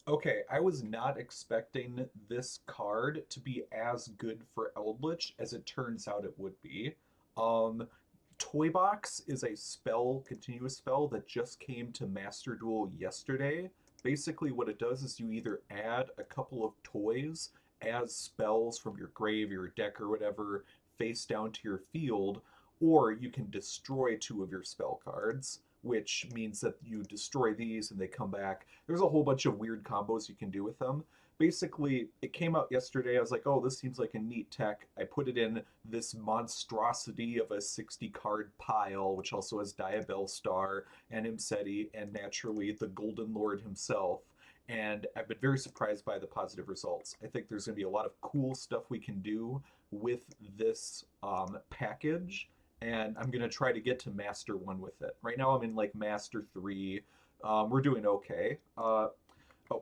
Okay, I was not expecting this card to be as good for Eldlich as it turns out it would be. Um, Toy Box is a spell, continuous spell that just came to Master Duel yesterday. Basically, what it does is you either add a couple of toys as spells from your grave, your deck, or whatever, face down to your field, or you can destroy two of your spell cards, which means that you destroy these and they come back. There's a whole bunch of weird combos you can do with them. Basically, it came out yesterday. I was like, oh, this seems like a neat tech. I put it in this monstrosity of a 60 card pile, which also has Diabellstar and Imsety and naturally the Golden Lord himself. And I've been very surprised by the positive results. I think there's going to be a lot of cool stuff we can do with this package, and I'm gonna try to get to Master 1 with it. Right now I'm in like Master 3. We're doing okay. Oh,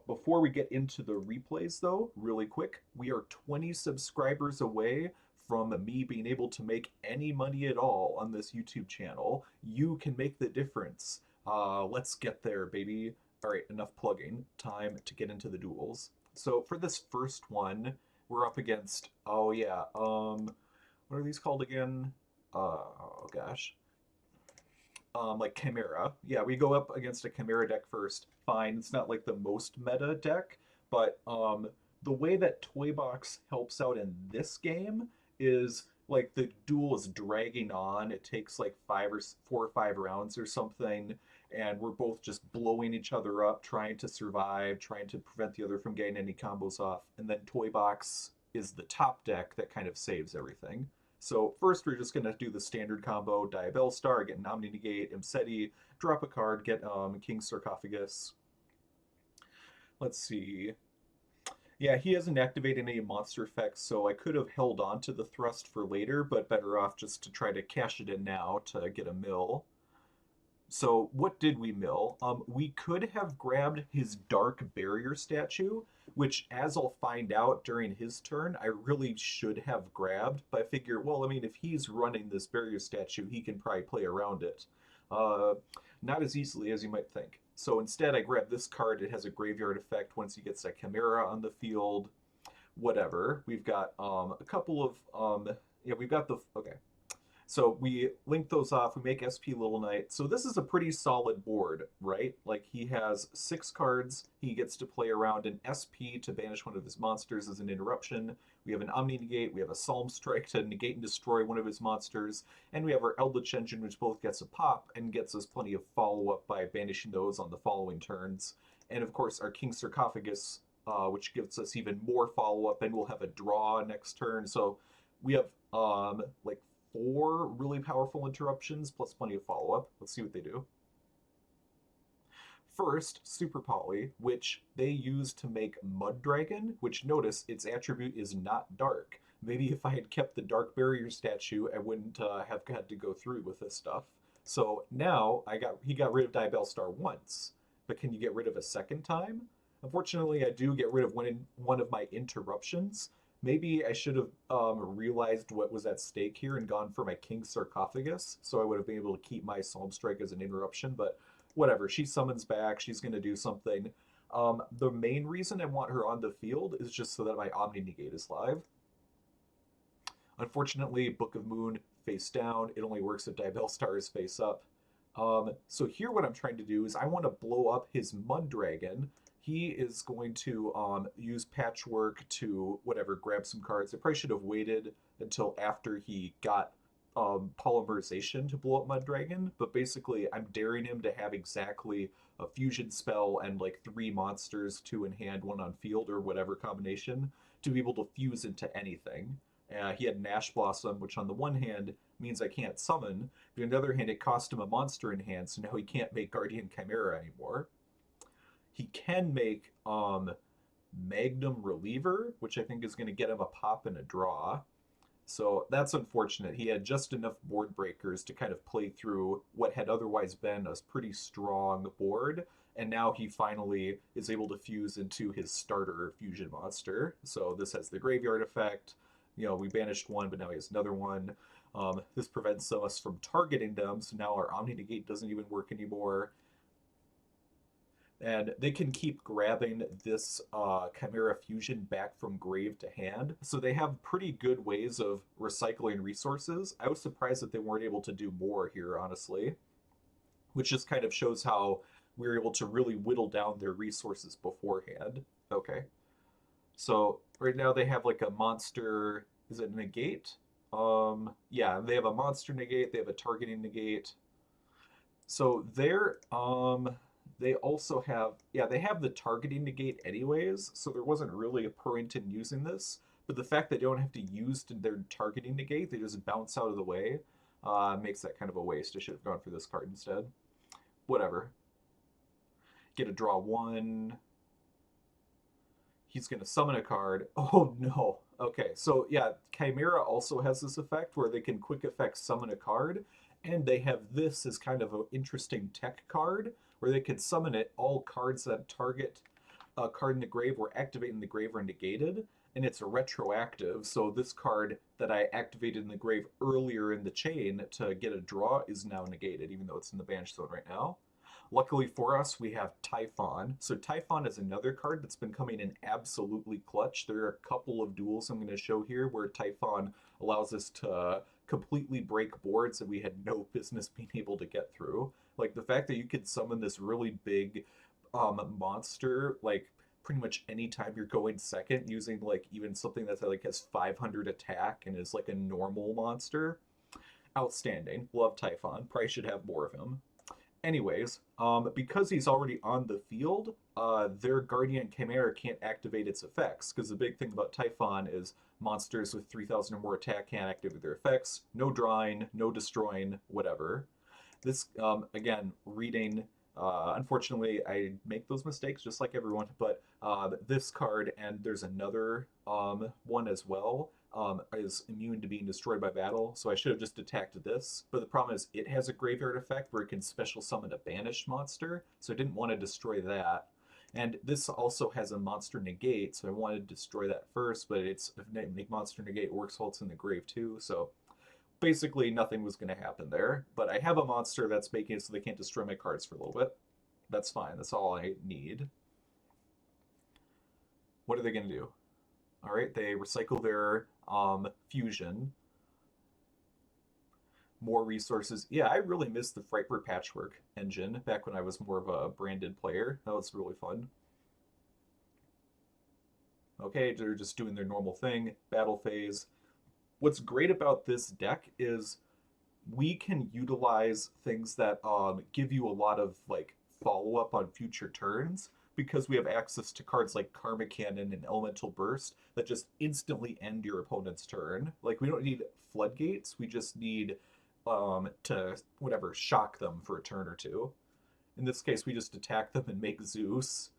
before we get into the replays though, really quick, we are 20 subscribers away from me being able to make any money at all on this YouTube channel. You can make the difference. Let's get there, baby. All right, enough plugging. Time to get into the duels. So for this first one, we're up against, oh yeah, what are these called again? Oh gosh, like Chimaera. Yeah, we go up against a Chimaera deck first. Fine, it's not like the most meta deck, but the way that Toy Box helps out in this game is like the duel is dragging on. It takes like 4 or 5 rounds or something, and we're both just blowing each other up, trying to survive, trying to prevent the other from getting any combos off. And then Toy Box is the top deck that kind of saves everything. So first we're just gonna do the standard combo, Diabellstar, get Omni Negate, Imsety, drop a card, get King Sarcophagus. Let's see. Yeah, he hasn't activated any monster effects, so I could have held on to the thrust for later, but better off just to try to cash it in now to get a mill. So what did we mill? We could have grabbed his Dark Barrier statue, which, as I'll find out during his turn, I really should have grabbed. But I figure, well, I mean, if he's running this barrier statue, he can probably play around it. Uh, Not as easily as you might think. So instead, I grabbed this card. It has a graveyard effect once he gets a Chimaera on the field. Whatever. We've got a couple of yeah, we've got the okay. So we link those off. We make SP Little Knight. So this is a pretty solid board, right? Like he has 6 cards. He gets to play around an SP to banish one of his monsters as an interruption. We have an Omni Negate. We have a Psalm Strike to negate and destroy one of his monsters. And we have our Eldlich Engine, which both gets a pop and gets us plenty of follow up by banishing those on the following turns. And of course, our King Sarcophagus, which gives us even more follow up, and we'll have a draw next turn. So we have like 4 really powerful interruptions plus plenty of follow up. Let's see what they do. First, Super Poly, which they use to make Mud Dragon, which notice its attribute is not dark. Maybe if I had kept the Dark Barrier statue, I wouldn't have had to go through with this stuff. So now he got rid of Diabellstar once, but can you get rid of a second time? Unfortunately, I do get rid of one of my interruptions. Maybe I should have realized what was at stake here and gone for my King Sarcophagus, so I would have been able to keep my Psalm Strike as an interruption, but whatever. She summons back, she's going to do something. The main reason I want her on the field is just so that my Omni Negate is live. Unfortunately, Book of Moon face down. It only works if Diabellstar is face up. So here what I'm trying to do is I want to blow up his Mud Dragon. He is going to use Patchwork to, whatever, grab some cards. I probably should have waited until after he got Polymerization to blow up Mud Dragon, but basically I'm daring him to have exactly a fusion spell and like 3 monsters, 2 in hand, 1 on field, or whatever combination, to be able to fuse into anything. He had Nash Blossom, which on the one hand means I can't summon, but on the other hand, it cost him a monster in hand, so now he can't make Guardian Chimaera anymore. He can make Magnum Reliever, which I think is going to get him a pop and a draw. So that's unfortunate. He had just enough board breakers to kind of play through what had otherwise been a pretty strong board, and now he finally is able to fuse into his starter fusion monster. So this has the graveyard effect. You know, we banished one, but now he has another one. This prevents us from targeting them, so now our Omni Negate doesn't even work anymore. And they can keep grabbing this Chimaera fusion back from grave to hand. So they have pretty good ways of recycling resources. I was surprised that they weren't able to do more here, honestly, which just kind of shows how we were able to really whittle down their resources beforehand. Okay. So right now they have like a monster. Is it negate? Yeah, they have a monster negate. They have a targeting negate. So they also have, yeah, they have the targeting negate anyways, so there wasn't really a point in using this. But the fact that they don't have to use their targeting negate, they just bounce out of the way, makes that kind of a waste. I should have gone for this card instead. Whatever. Get a draw one. He's going to summon a card. Oh no. Okay, so yeah, Chimaera also has this effect where they can quick effect summon a card, and they have this as kind of an interesting tech card where they can summon it. All cards that target a card in the grave or activate in the grave are negated, and it's a retroactive. So this card that I activated in the grave earlier in the chain to get a draw is now negated, even though it's in the banish zone right now. Luckily for us, we have Typhon. So Typhon is another card that's been coming in absolutely clutch. There are a couple of duels I'm going to show here where Typhon allows us to completely break boards that we had no business being able to get through. Like the fact that you could summon this really big monster, like pretty much anytime you're going second using like even something that's like has 500 attack and is like a normal monster. Outstanding. Love Typhon. Probably should have more of him. Anyways, because he's already on the field, their Guardian Chimaera can't activate its effects, because the big thing about Typhon is monsters with 3,000 or more attack can't activate their effects. No drawing, no destroying, whatever. This, again, reading, unfortunately, I make those mistakes just like everyone, but this card, and there's another one as well, is immune to being destroyed by battle, so I should have just attacked this. But the problem is it has a graveyard effect where it can special summon a banished monster, so I didn't want to destroy that. And this also has a monster negate, so I wanted to destroy that first, but it's monster negate works while it's in the grave too, so basically nothing was going to happen there. But I have a monster that's making it so they can't destroy my cards for a little bit. That's fine. That's all I need. What are they going to do? All right, they recycle their fusion. More resources. Yeah, I really miss the Frightfur Patchwork engine back when I was more of a branded player. That was really fun. Okay, they're just doing their normal thing. Battle phase. What's great about this deck is we can utilize things that give you a lot of like follow up on future turns because we have access to cards like Karma Cannon and Elemental Burst that just instantly end your opponent's turn. Like we don't need floodgates, we just need to whatever shock them for a turn or two. In this case, we just attack them and make Zeus.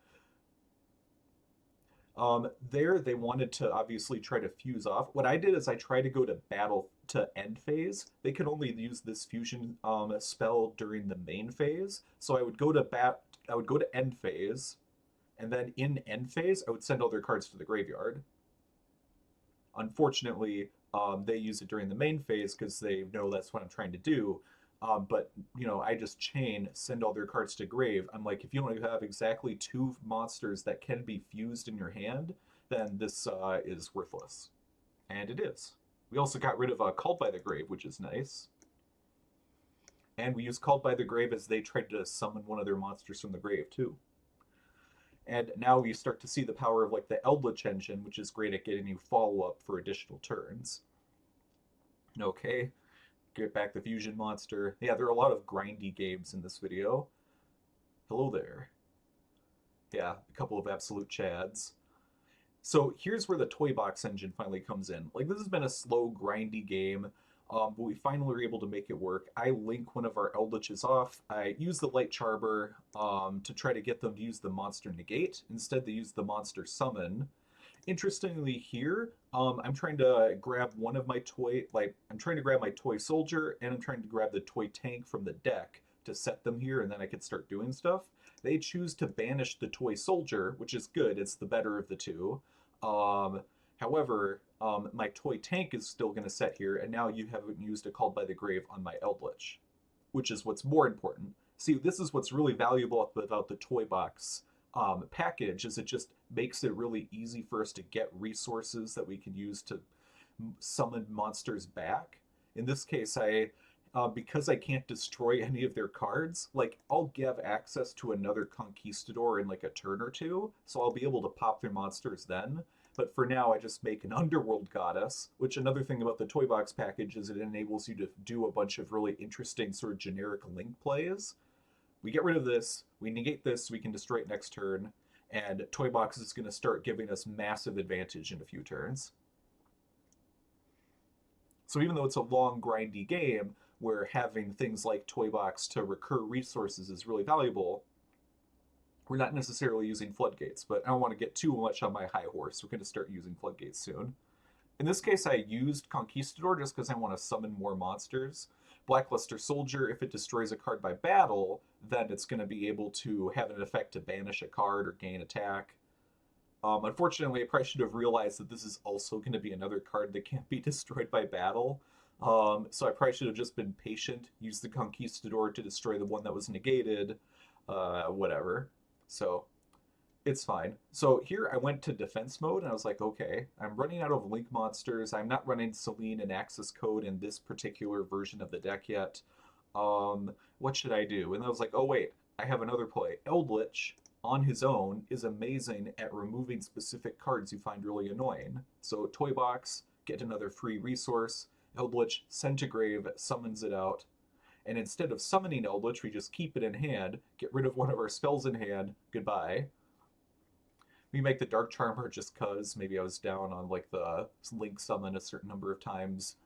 There, they wanted to obviously try to fuse off. What I did is I tried to go to battle to end phase. They could only use this fusion spell during the main phase. So I would go to end phase, and then in end phase, I would send all their cards to the graveyard. Unfortunately, they use it during the main phase because they know that's what I'm trying to do. But I just chain, send all their cards to grave. I'm like, if you don't have exactly two monsters that can be fused in your hand, then this is worthless, and it is. We also got rid of Called by the Grave, which is nice. And we use Called by the Grave as they tried to summon one of their monsters from the grave too. And now we start to see the power of like the Eldlich engine, which is great at getting you follow up for additional turns. Okay, get back the fusion monster. Yeah, there are a lot of grindy games in this video. Hello there. Yeah, a couple of absolute chads. So here's where the Toy Box engine finally comes in. Like this has been a slow, grindy game, but we finally were able to make it work. I link one of our Eldliches off. I use the Light Charber to try to get them to use the Monster Negate. Instead, they use the Monster Summon. Interestingly here, I'm trying to grab one of my I'm trying to grab my toy soldier and I'm trying to grab the toy tank from the deck to set them here and then I can start doing stuff. They choose to banish the toy soldier, which is good. It's the better of the two. However, my toy tank is still going to set here and now you haven't used a Called by the Grave on my Eldlich, which is what's more important. See, this is what's really valuable about the toy box package, is it just makes it really easy for us to get resources that we can use to summon monsters back. In this case, because I can't destroy any of their cards, like I'll give access to another conquistador in like a turn or two, so I'll be able to pop their monsters then. But for now, I just make an underworld goddess, which another thing about the toy box package is it enables you to do a bunch of really interesting sort of generic link plays. We get rid of this, we negate this, we can destroy it next turn, and toy box is going to start giving us massive advantage in a few turns. So even though it's a long, grindy game, where having things like Toy Box to recur resources is really valuable, we're not necessarily using floodgates, but I don't want to get too much on my high horse. We're going to start using floodgates soon. In this case, I used Conquistador just because I want to summon more monsters. Blackluster Soldier, if it destroys a card by battle, then it's going to be able to have an effect to banish a card or gain attack. Unfortunately, I probably should have realized that this is also going to be another card that can't be destroyed by battle. So I probably should have just been patient, used the Conquistador to destroy the one that was negated, whatever. So it's fine. So here I went to defense mode and I was like, okay, I'm running out of link monsters. I'm not running Selene and Access Code in this particular version of the deck yet. What should I do? And I was like, oh wait, I have another play. Eldlich, on his own, is amazing at removing specific cards you find really annoying. So Toy Box, get another free resource. Eldlich, send to grave, summons it out. And instead of summoning Eldlich, we just keep it in hand, get rid of one of our spells in hand, goodbye. We make the Dark Charmer just cause maybe I was down on like the Link summon a certain number of times.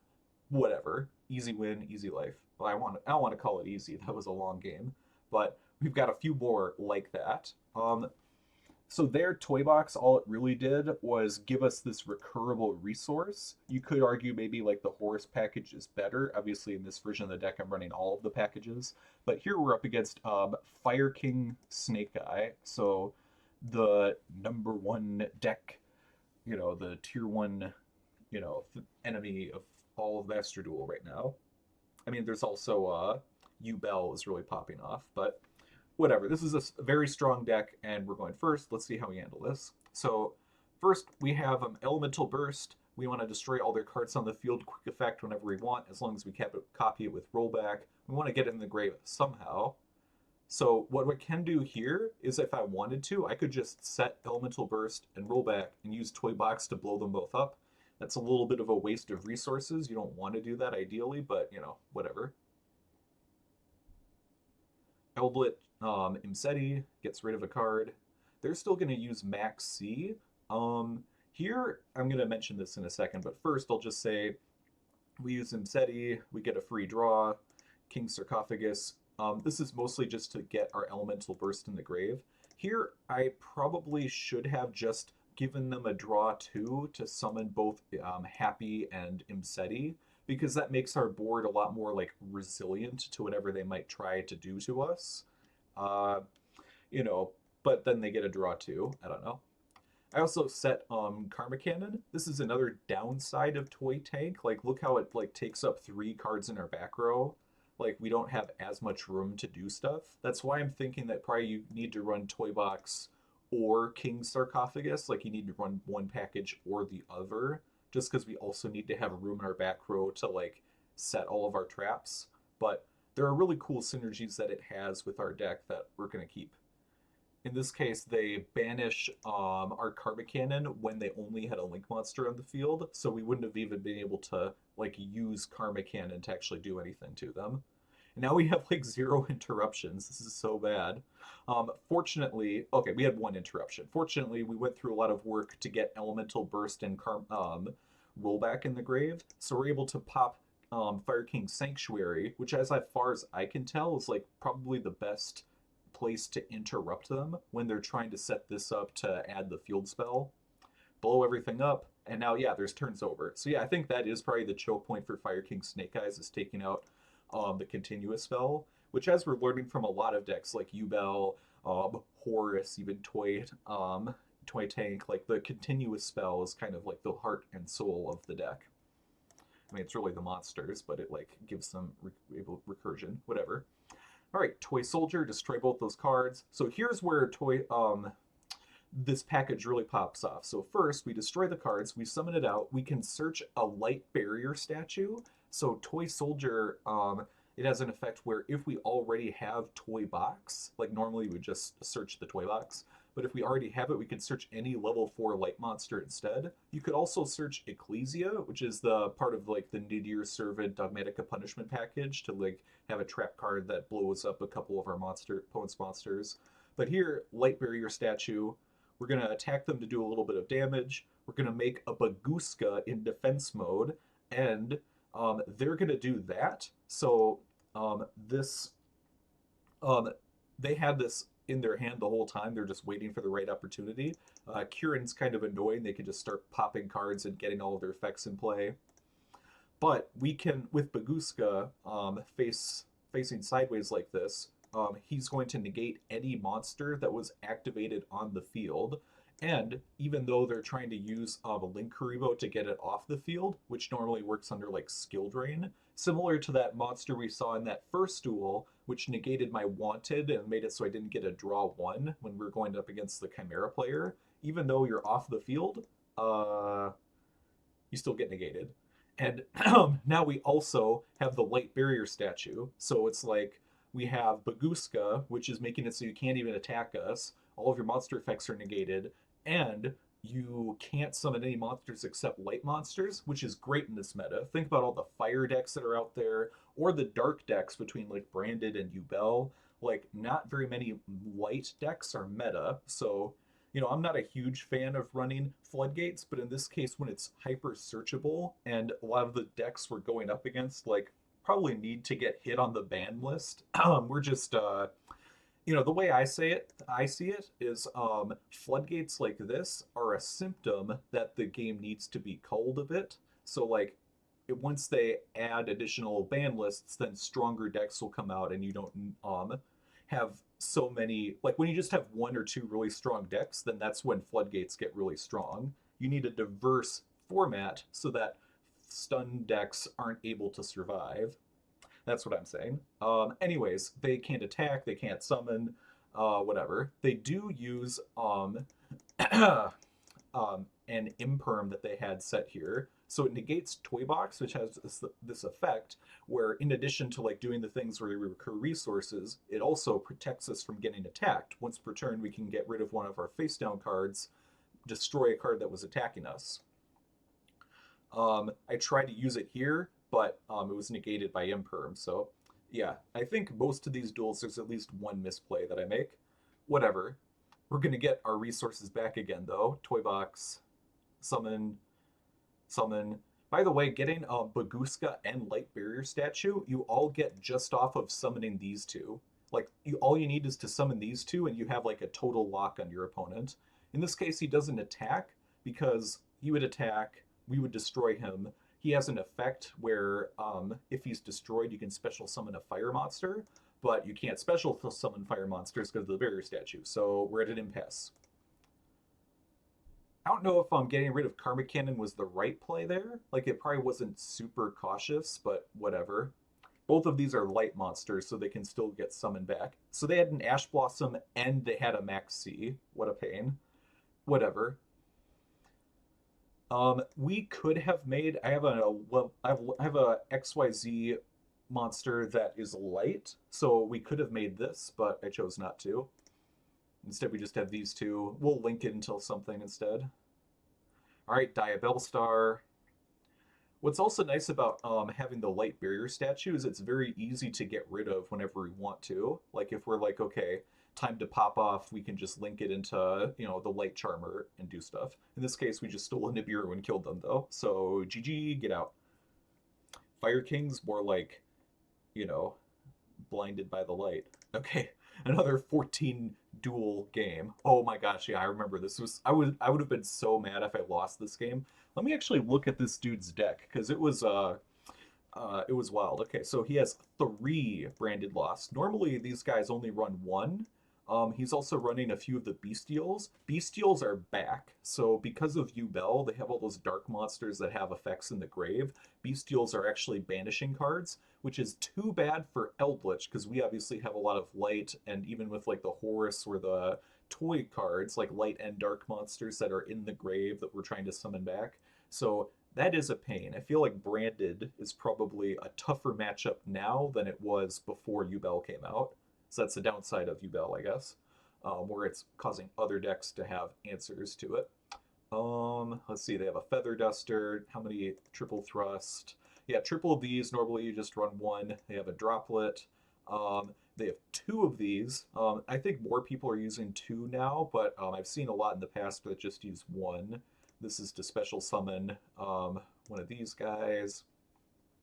Whatever. Easy win, easy life. Well, I don't want to call it easy. That was a long game. But we've got a few more like that. So their toy box, all it really did was give us this recurable resource. You could argue maybe like the Horus package is better. Obviously, in this version of the deck, I'm running all of the packages. But here we're up against Fire King Snake Eye. So the number one deck, the tier one, enemy of all of Master Duel right now. I mean, there's also Yubel is really popping off, but whatever. This is a very strong deck, and we're going first. Let's see how we handle this. So first, we have Elemental Burst. We want to destroy all their cards on the field, quick effect whenever we want, as long as we copy it with rollback. We want to get it in the grave somehow. So what we can do here is if I wanted to, I could just set Elemental Burst and rollback and use Toy Box to blow them both up. That's a little bit of a waste of resources. You don't want to do that ideally, but, whatever. Eldlit, Imsety gets rid of a card. They're still going to use Max C. Here, I'm going to mention this in a second, but first I'll just say we use Imsety, we get a free draw, King Sarcophagus. This is mostly just to get our Elemental Burst in the grave. Here, I probably should have just given them a draw 2 to summon both Hapi and Imsety, because that makes our board a lot more like resilient to whatever they might try to do to us. But then they get a draw 2. I don't know. I also set Karma Cannon. This is another downside of Toy Tank. Like, look how it like takes up 3 cards in our back row. Like, we don't have as much room to do stuff. That's why I'm thinking that probably you need to run Toy Box or King Sarcophagus. Like, you need to run one package or the other, just because we also need to have room in our back row to like set all of our traps. But there are really cool synergies that it has with our deck that we're going to keep. In this case, they banish our Karma Cannon when they only had a Link monster on the field, so we wouldn't have even been able to like use Karma Cannon to actually do anything to them. And now we have like 0 interruptions. This is so bad. Fortunately, okay, we had 1 interruption. Fortunately, we went through a lot of work to get Elemental Burst and rollback in the grave, so we're able to pop Fire King Sanctuary, which as far as I can tell is like probably the best place to interrupt them when they're trying to set this up to add the field spell. Blow everything up, and now, yeah, there's turns over. So yeah, I think that is probably the choke point for Fire King Snake Eyes, is taking out the continuous spell, which, as we're learning from a lot of decks like Yubel, Horus, even Toy Tank, like the continuous spell is kind of like the heart and soul of the deck. I mean, it's really the monsters, but it like gives them recursion, whatever. All right, Toy Soldier, destroy both those cards. So here's where this package really pops off. So first, we destroy the cards, we summon it out, we can search a light barrier statue. So Toy Soldier, it has an effect where if we already have Toy Box, like normally we would just search the Toy Box, but if we already have it, we can search any level 4 light monster instead. You could also search Ecclesia, which is the part of like the Nidir Servant Dogmatica Punishment package to like have a trap card that blows up a couple of our opponent's monsters. But here, light barrier statue, we're going to attack them to do a little bit of damage. We're going to make a Baguska in defense mode, and they're going to do that. So this, they had this in their hand the whole time. They're just waiting for the right opportunity. Kieran's kind of annoying. They can just start popping cards and getting all of their effects in play. But we can, with Baguska, facing sideways like this, he's going to negate any monster that was activated on the field. And even though they're trying to use Link Karibo to get it off the field, which normally works under like skill drain, similar to that monster we saw in that first duel, which negated my wanted and made it so I didn't get a draw 1 when we were going up against the Chimaera player, even though you're off the field, you still get negated. And now we also have the light barrier statue. So it's like we have Baguska, which is making it so you can't even attack us. All of your monster effects are negated, and you can't summon any monsters except light monsters, which is great in this meta. Think about all the fire decks that are out there, or the dark decks between like Branded and Yubel. Like, not very many light decks are meta, so I'm not a huge fan of running floodgates, but in this case, when it's hyper searchable and a lot of the decks we're going up against, like, probably need to get hit on the ban list, we're just, the way I see it is floodgates like this are a symptom that the game needs to be culled a bit. So, like, once they add additional ban lists, then stronger decks will come out and you don't have so many, like when you just have one or two really strong decks, then that's when floodgates get really strong. You need a diverse format so that stun decks aren't able to survive. That's what I'm saying. Anyways, they can't attack, they can't summon, whatever. They do use an imperm that they had set here. So it negates Toy Box, which has this effect where, in addition to like doing the things where we recur resources, it also protects us from getting attacked. Once per turn, we can get rid of one of our face down cards, destroy a card that was attacking us. I tried to use it here, but it was negated by imperm. So yeah, I think most of these duels, there's at least one misplay that I make. Whatever. We're going to get our resources back again, though. Toy Box, summon. By the way, getting Baguska and Light Barrier statue, you all get just off of summoning these two. Like, all you need is to summon these two, and you have like a total lock on your opponent. In this case, he doesn't attack because he would attack, we would destroy him. He has an effect where if he's destroyed, you can special summon a fire monster, but you can't special summon fire monsters because of the barrier statue. So we're at an impasse. I don't know if getting rid of Karma Cannon was the right play there. Like, it probably wasn't super cautious, but whatever. Both of these are light monsters, so they can still get summoned back. So they had an Ash Blossom and they had a Max C. What a pain. Whatever. We could have made. I have a XYZ monster that is light, so we could have made this, but I chose not to. Instead, we just have these two. We'll link it until something instead. All right, Diabellstar. What's also nice about having the light barrier statue is it's very easy to get rid of whenever we want to. Like, if we're like, okay, time to pop off, we can just link it into, the light charmer and do stuff. In this case, we just stole a Nibiru and killed them, though. So, GG, get out. Fire King's more like, blinded by the light. Okay, another 14 duel game. Oh my gosh, yeah, I remember this. I would have been so mad if I lost this game. Let me actually look at this dude's deck, because it was wild. Okay, so he has 3 branded loss. Normally these guys only run 1. He's also running a few of the Bestials. Bestials are back, so because of Yubel, they have all those dark monsters that have effects in the grave. Bestials are actually banishing cards, which is too bad for Eldlich, because we obviously have a lot of light, and even with like the Horus or the toy cards, like light and dark monsters that are in the grave that we're trying to summon back. So that is a pain. I feel like Branded is probably a tougher matchup now than it was before Yubel came out. So that's the downside of Yubel, I guess, where it's causing other decks to have answers to it. Let's see, they have a Feather Duster. How many triple thrust? Yeah, triple of these. Normally you just run one. They have a Droplet. They have two of these. I think more people are using two now, but I've seen a lot in the past that just use one. This is to special summon one of these guys.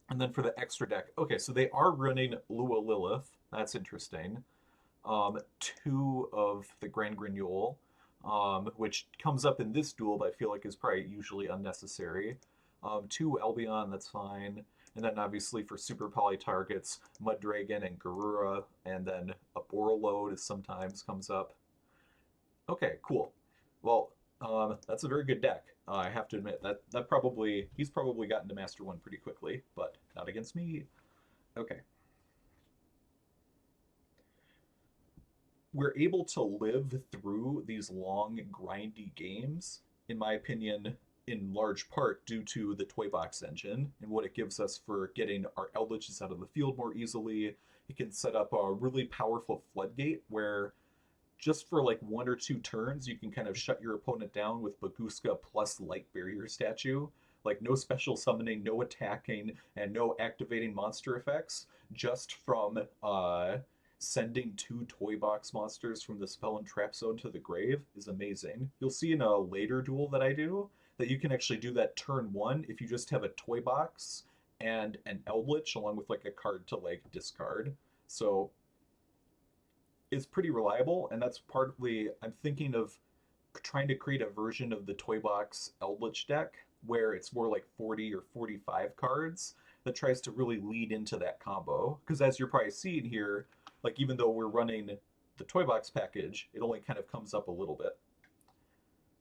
And then for the extra deck, okay, so they are running Lua Lilith. That's interesting. Two of the Grand Grignole, which comes up in this duel, but I feel like is probably usually unnecessary. Two Albion, that's fine. And then obviously for super poly targets, Mud Dragon and Garura, and then a Borreload is sometimes comes up. Okay, cool. Well, that's a very good deck. I have to admit that probably he's probably gotten to Master 1 pretty quickly, but not against me. Okay. We're able to live through these long, grindy games, in my opinion, in large part due to the Toy Box engine and what it gives us for getting our Eldliches out of the field more easily. It can set up a really powerful floodgate where just for like one or two turns, you can kind of shut your opponent down with Baguska plus Light Barrier Statue. Like no special summoning, no attacking, and no activating monster effects, just from sending two Toy Box monsters from the Spell and Trap Zone to the grave is amazing. You'll see in a later duel that I do that you can actually do that turn one if you just have a Toy Box and an Eldlich along with like a card to like discard. So it's pretty reliable, and that's partly I'm thinking of trying to create a version of the Toy Box Eldlich deck where it's more like 40 or 45 cards that tries to really lead into that combo. Because as you're probably seeing here, like even though we're running the Toy Box package, it only kind of comes up a little bit.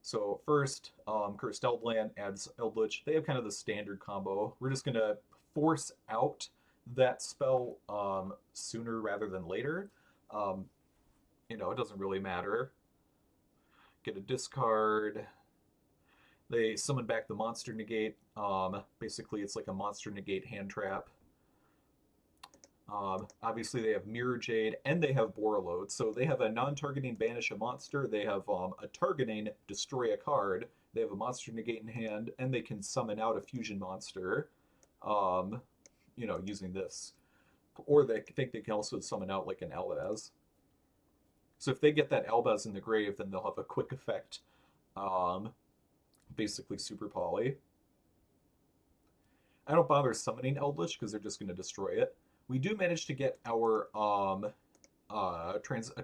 So first, Cursed Eldland adds Eldlich. They have kind of the standard combo. We're just going to force out that spell sooner rather than later. You know, it doesn't really matter. Get a discard. They summon back the monster negate. Basically, it's like a monster negate hand trap. Obviously, they have Mirror Jade and they have Borreload. So they have a non-targeting banish a monster. They have a targeting destroy a card. They have a monster negate in hand, and they can summon out a fusion monster. You know, using this, or they think they can also summon out like an Albaz. So if they get that Albaz in the grave, then they'll have a quick effect. Basically super poly. I don't bother summoning Eldlich because they're just going to destroy it. We do manage to get our a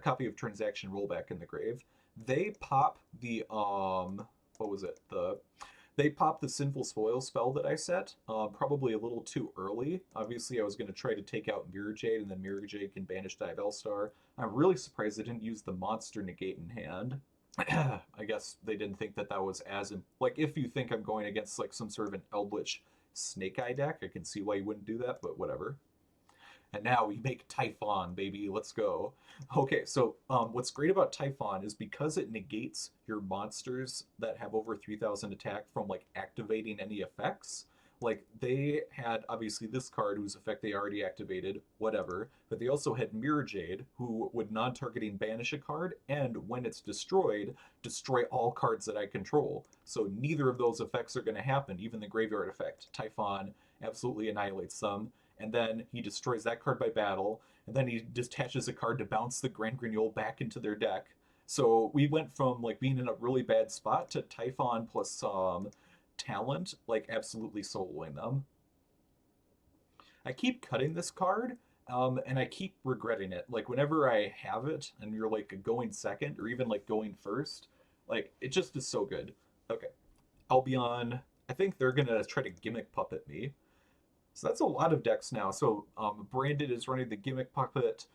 copy of Transaction Rollback in the grave. They pop the what was it? They pop the Sinful Spoil spell that I set, probably a little too early. Obviously, I was going to try to take out Mirror Jade, and then Mirror Jade can banish Diabellstar. I'm really surprised they didn't use the monster negate in hand. I guess they didn't think that that was as like if you think I'm going against like some sort of an Eldlich Snake Eye deck, I can see why you wouldn't do that, but whatever. And now we make Typhon, baby. Let's go. Okay, so what's great about Typhon is because it negates your monsters that have over 3,000 attack from like activating any effects. Like they had obviously this card whose effect they already activated, whatever. But they also had Mirror Jade, who would non-targeting banish a card, and when it's destroyed, destroy all cards that I control. So neither of those effects are going to happen. Even the graveyard effect, Typhon absolutely annihilates them. And then he destroys that card by battle, and then he detaches a card to bounce the Grand Grignole back into their deck. So we went from like being in a really bad spot to Typhon plus talent, like absolutely soloing them. I keep cutting this card, and I keep regretting it. Like whenever I have it, and you're like going second or even like going first, like it just is so good. Okay, Albion. I think they're gonna try to gimmick puppet me. So that's a lot of decks now. So Branded is running the Gimmick Puppet.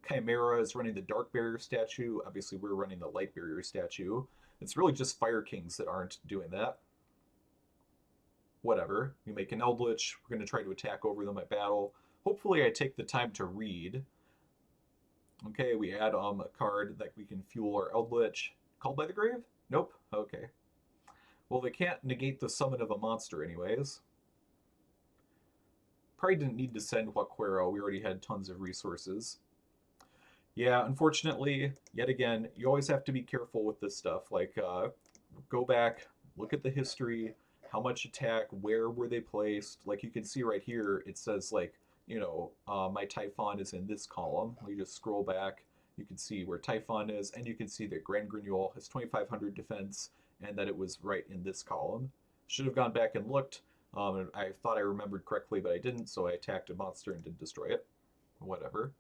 Chimaera is running the Dark Barrier statue. Obviously, we're running the Light Barrier statue. It's really just Fire Kings that aren't doing that. Whatever. We make an Eldlich. We're going to try to attack over them at battle. Hopefully, I take the time to read. Okay, we add a card that we can fuel our Eldlich. Called by the Grave? Nope. Okay. Well, they can't negate the summon of a monster anyways. Probably didn't need to send Huaquero. We already had tons of resources. Yeah, unfortunately, yet again, you always have to be careful with this stuff. Like, go back, look at the history, how much attack, where were they placed. Like, you can see right here, it says, like, you know, my Typhon is in this column. We just scroll back, you can see where Typhon is, and you can see that Grand Grignol has 2,500 defense, and that it was right in this column. Should have gone back and looked. I thought I remembered correctly, but I didn't, so I attacked a monster and didn't destroy it. Whatever.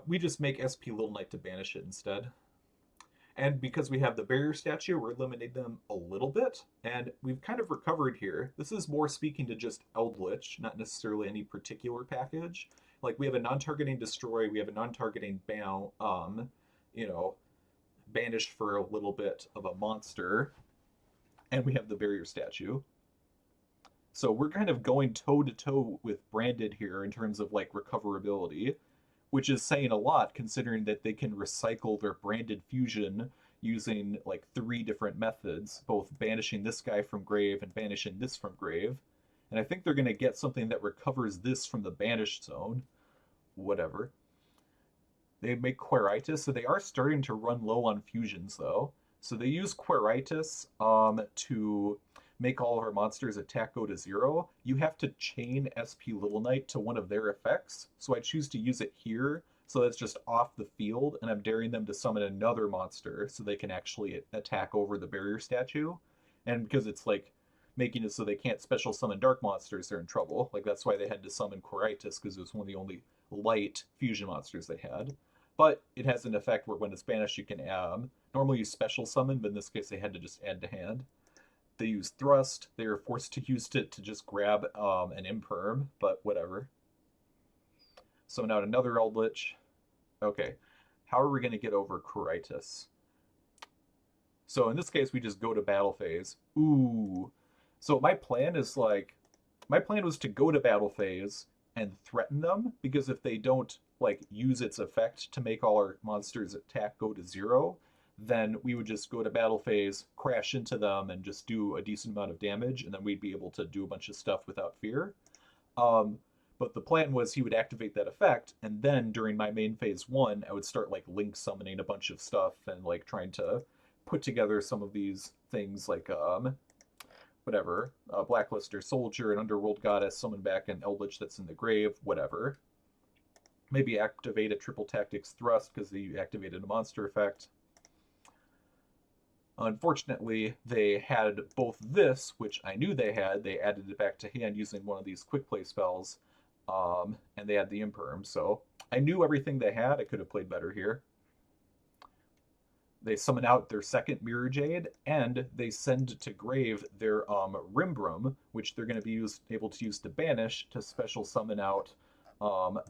We just make SP Little Knight to banish it instead. And because we have the barrier statue, we're eliminating them a little bit. And we've kind of recovered here. This is more speaking to just Eldlich, not necessarily any particular package. Like, we have a non-targeting destroy, we have a non-targeting you know, banish for a little bit of a monster. And we have the barrier statue. So we're kind of going toe-to-toe with Branded here in terms of, like, recoverability, which is saying a lot considering that they can recycle their Branded fusion using, like, 3 different methods, both banishing this guy from grave and banishing this from grave. And I think they're going to get something that recovers this from the banished zone. Whatever. They make Quiritis, so they are starting to run low on fusions, though. So they use Quiritis to make all of our monsters attack go to 0. You have to chain SP Little Knight to one of their effects. So I choose to use it here. So that's just off the field, and I'm daring them to summon another monster so they can actually attack over the barrier statue. And because it's like making it so they can't special summon dark monsters, they're in trouble. Like, that's why they had to summon Quiritis, because it was one of the only light fusion monsters they had. But it has an effect where when it's banished, you can normally use special summon, but in this case they had to just add to hand. They use Thrust. They were forced to use it to just grab an Imperm, but whatever. Summon out another Eldlich. Okay, how are we going to get over Quiritis? So in this case, we just go to battle phase. Ooh. So my plan is like, my plan was to go to battle phase and threaten them, because if they don't, like, use its effect to make all our monsters attack go to 0, then we would just go to battle phase, crash into them, and just do a decent amount of damage, and then we'd be able to do a bunch of stuff without fear. But the plan was he would activate that effect, and then during my main phase 1, I would start, like, link summoning a bunch of stuff and, like, trying to put together some of these things, like, whatever, Blacklister Soldier, an Underworld Goddess, summon back an Eldlich that's in the grave, whatever. Maybe activate a Triple Tactics Thrust because they activated a monster effect. Unfortunately, they had both this, which I knew they had. They added it back to hand using one of these quick play spells, and they had the Imperm. So I knew everything they had. I could have played better here. They summon out their second Mirror Jade, and they send to grave their Rimbrum, which they're going to be able to use to banish to special summon out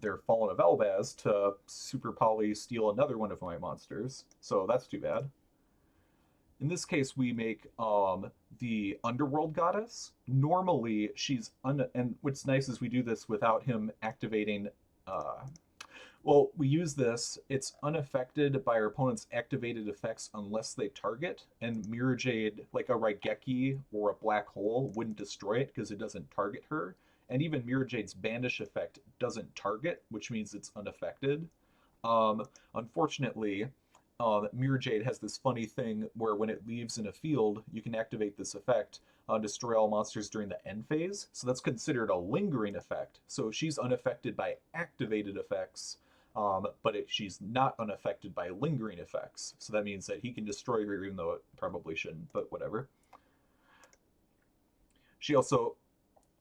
their Fallen of Elbaz to super poly steal another one of my monsters. So that's too bad. In this case, we make the Underworld Goddess. Normally, she's and what's nice is we do this without him activating. Well, we use this. It's unaffected by our opponent's activated effects unless they target. And Mirror Jade, like a Raigeki or a Black Hole, wouldn't destroy it because it doesn't target her. And even Mirror Jade's Banish effect doesn't target, which means it's unaffected. Unfortunately, Mirror Jade has this funny thing where when it leaves in a field, you can activate this effect, destroy all monsters during the end phase. So that's considered a lingering effect. So she's unaffected by activated effects, but she's not unaffected by lingering effects. So that means that he can destroy her even though it probably shouldn't, but whatever. She also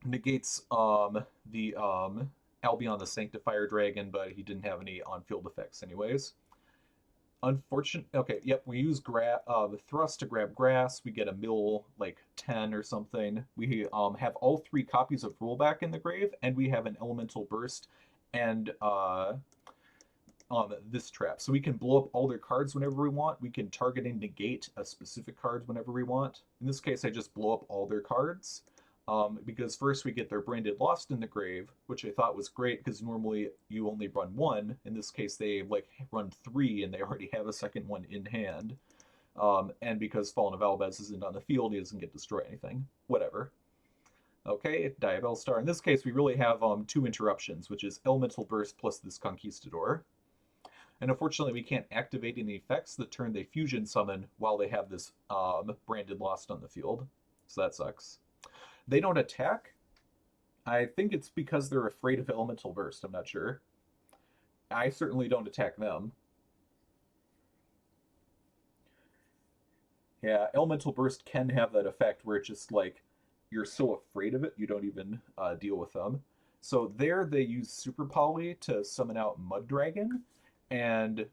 negates the Albion the Sanctifier Dragon, but he didn't have any on-field effects anyways. Okay, yep, we use the Thrust to grab grass. We get a mill, like 10 or something. We have all 3 copies of Rollback in the grave, and we have an Elemental Burst and this trap. So we can blow up all their cards whenever we want. We can target and negate a specific card whenever we want. In this case, I just blow up all their cards. Because first we get their branded Lost in the Grave, which I thought was great because normally you only run one. In this case, they like run three and they already have a second one in hand. And because Fallen of Albaz isn't on the field, he doesn't get to destroy anything. Whatever. Okay, Diabellstar. In this case, we really have two interruptions, which is Elemental Burst plus this Conquistador. And unfortunately, we can't activate any effects the turn they fusion summon while they have this branded Lost on the field. So that sucks. They don't attack. I think it's because they're afraid of Elemental Burst. I'm not sure. I certainly don't attack them. Yeah, Elemental Burst can have that effect where it's just like you're so afraid of it, you don't even deal with them. So there they use Super Poly to summon out Mud Dragon. And,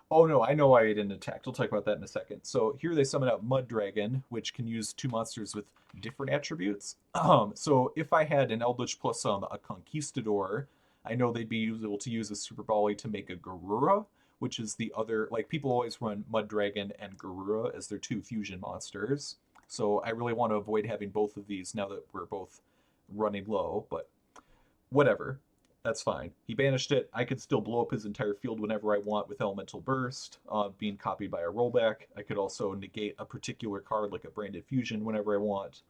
oh no, I know why I didn't attack. We'll talk about that in a second. So here they summon out Mud Dragon, which can use two monsters with different attributes. So if I had an Eldlich plus a Conquistador, I know they'd be able to use a Super Poly to make a Garura, which is the other, like people always run Mud Dragon and Garura as their two fusion monsters. So I really want to avoid having both of these now that we're both running low, but whatever. That's fine. He banished it. I could still blow up his entire field whenever I want with Elemental Burst, being copied by a rollback. I could also negate a particular card like a Branded Fusion whenever I want.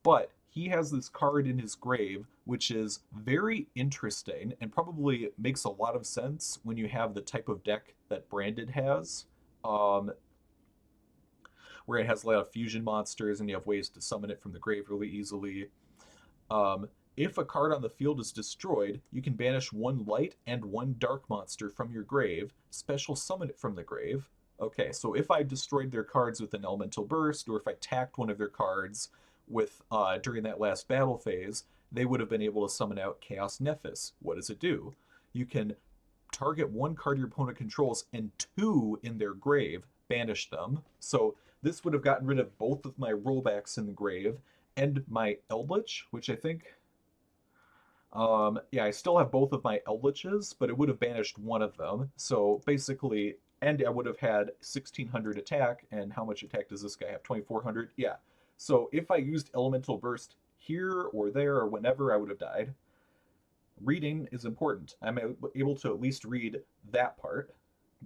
But he has this card in his grave, which is very interesting and probably makes a lot of sense when you have the type of deck that Branded has. Where it has a lot of fusion monsters and you have ways to summon it from the grave really easily. If a card on the field is destroyed, you can banish one light and one dark monster from your grave, special summon it from the grave. Okay, so if I destroyed their cards with an Elemental Burst, or if I tacked one of their cards with during that last battle phase, they would have been able to summon out Chaos Nephis. What does it do? You can target one card your opponent controls and two in their grave, banish them. So this would have gotten rid of both of my rollbacks in the grave and my Eldlich, which I think... yeah, I still have both of my Eldliches, but it would have banished one of them. So basically, and I would have had 1600 attack, and how much attack does this guy have? 2400? Yeah. So if I used Elemental Burst here or there or whenever, I would have died. Reading is important. I'm able to at least read that part.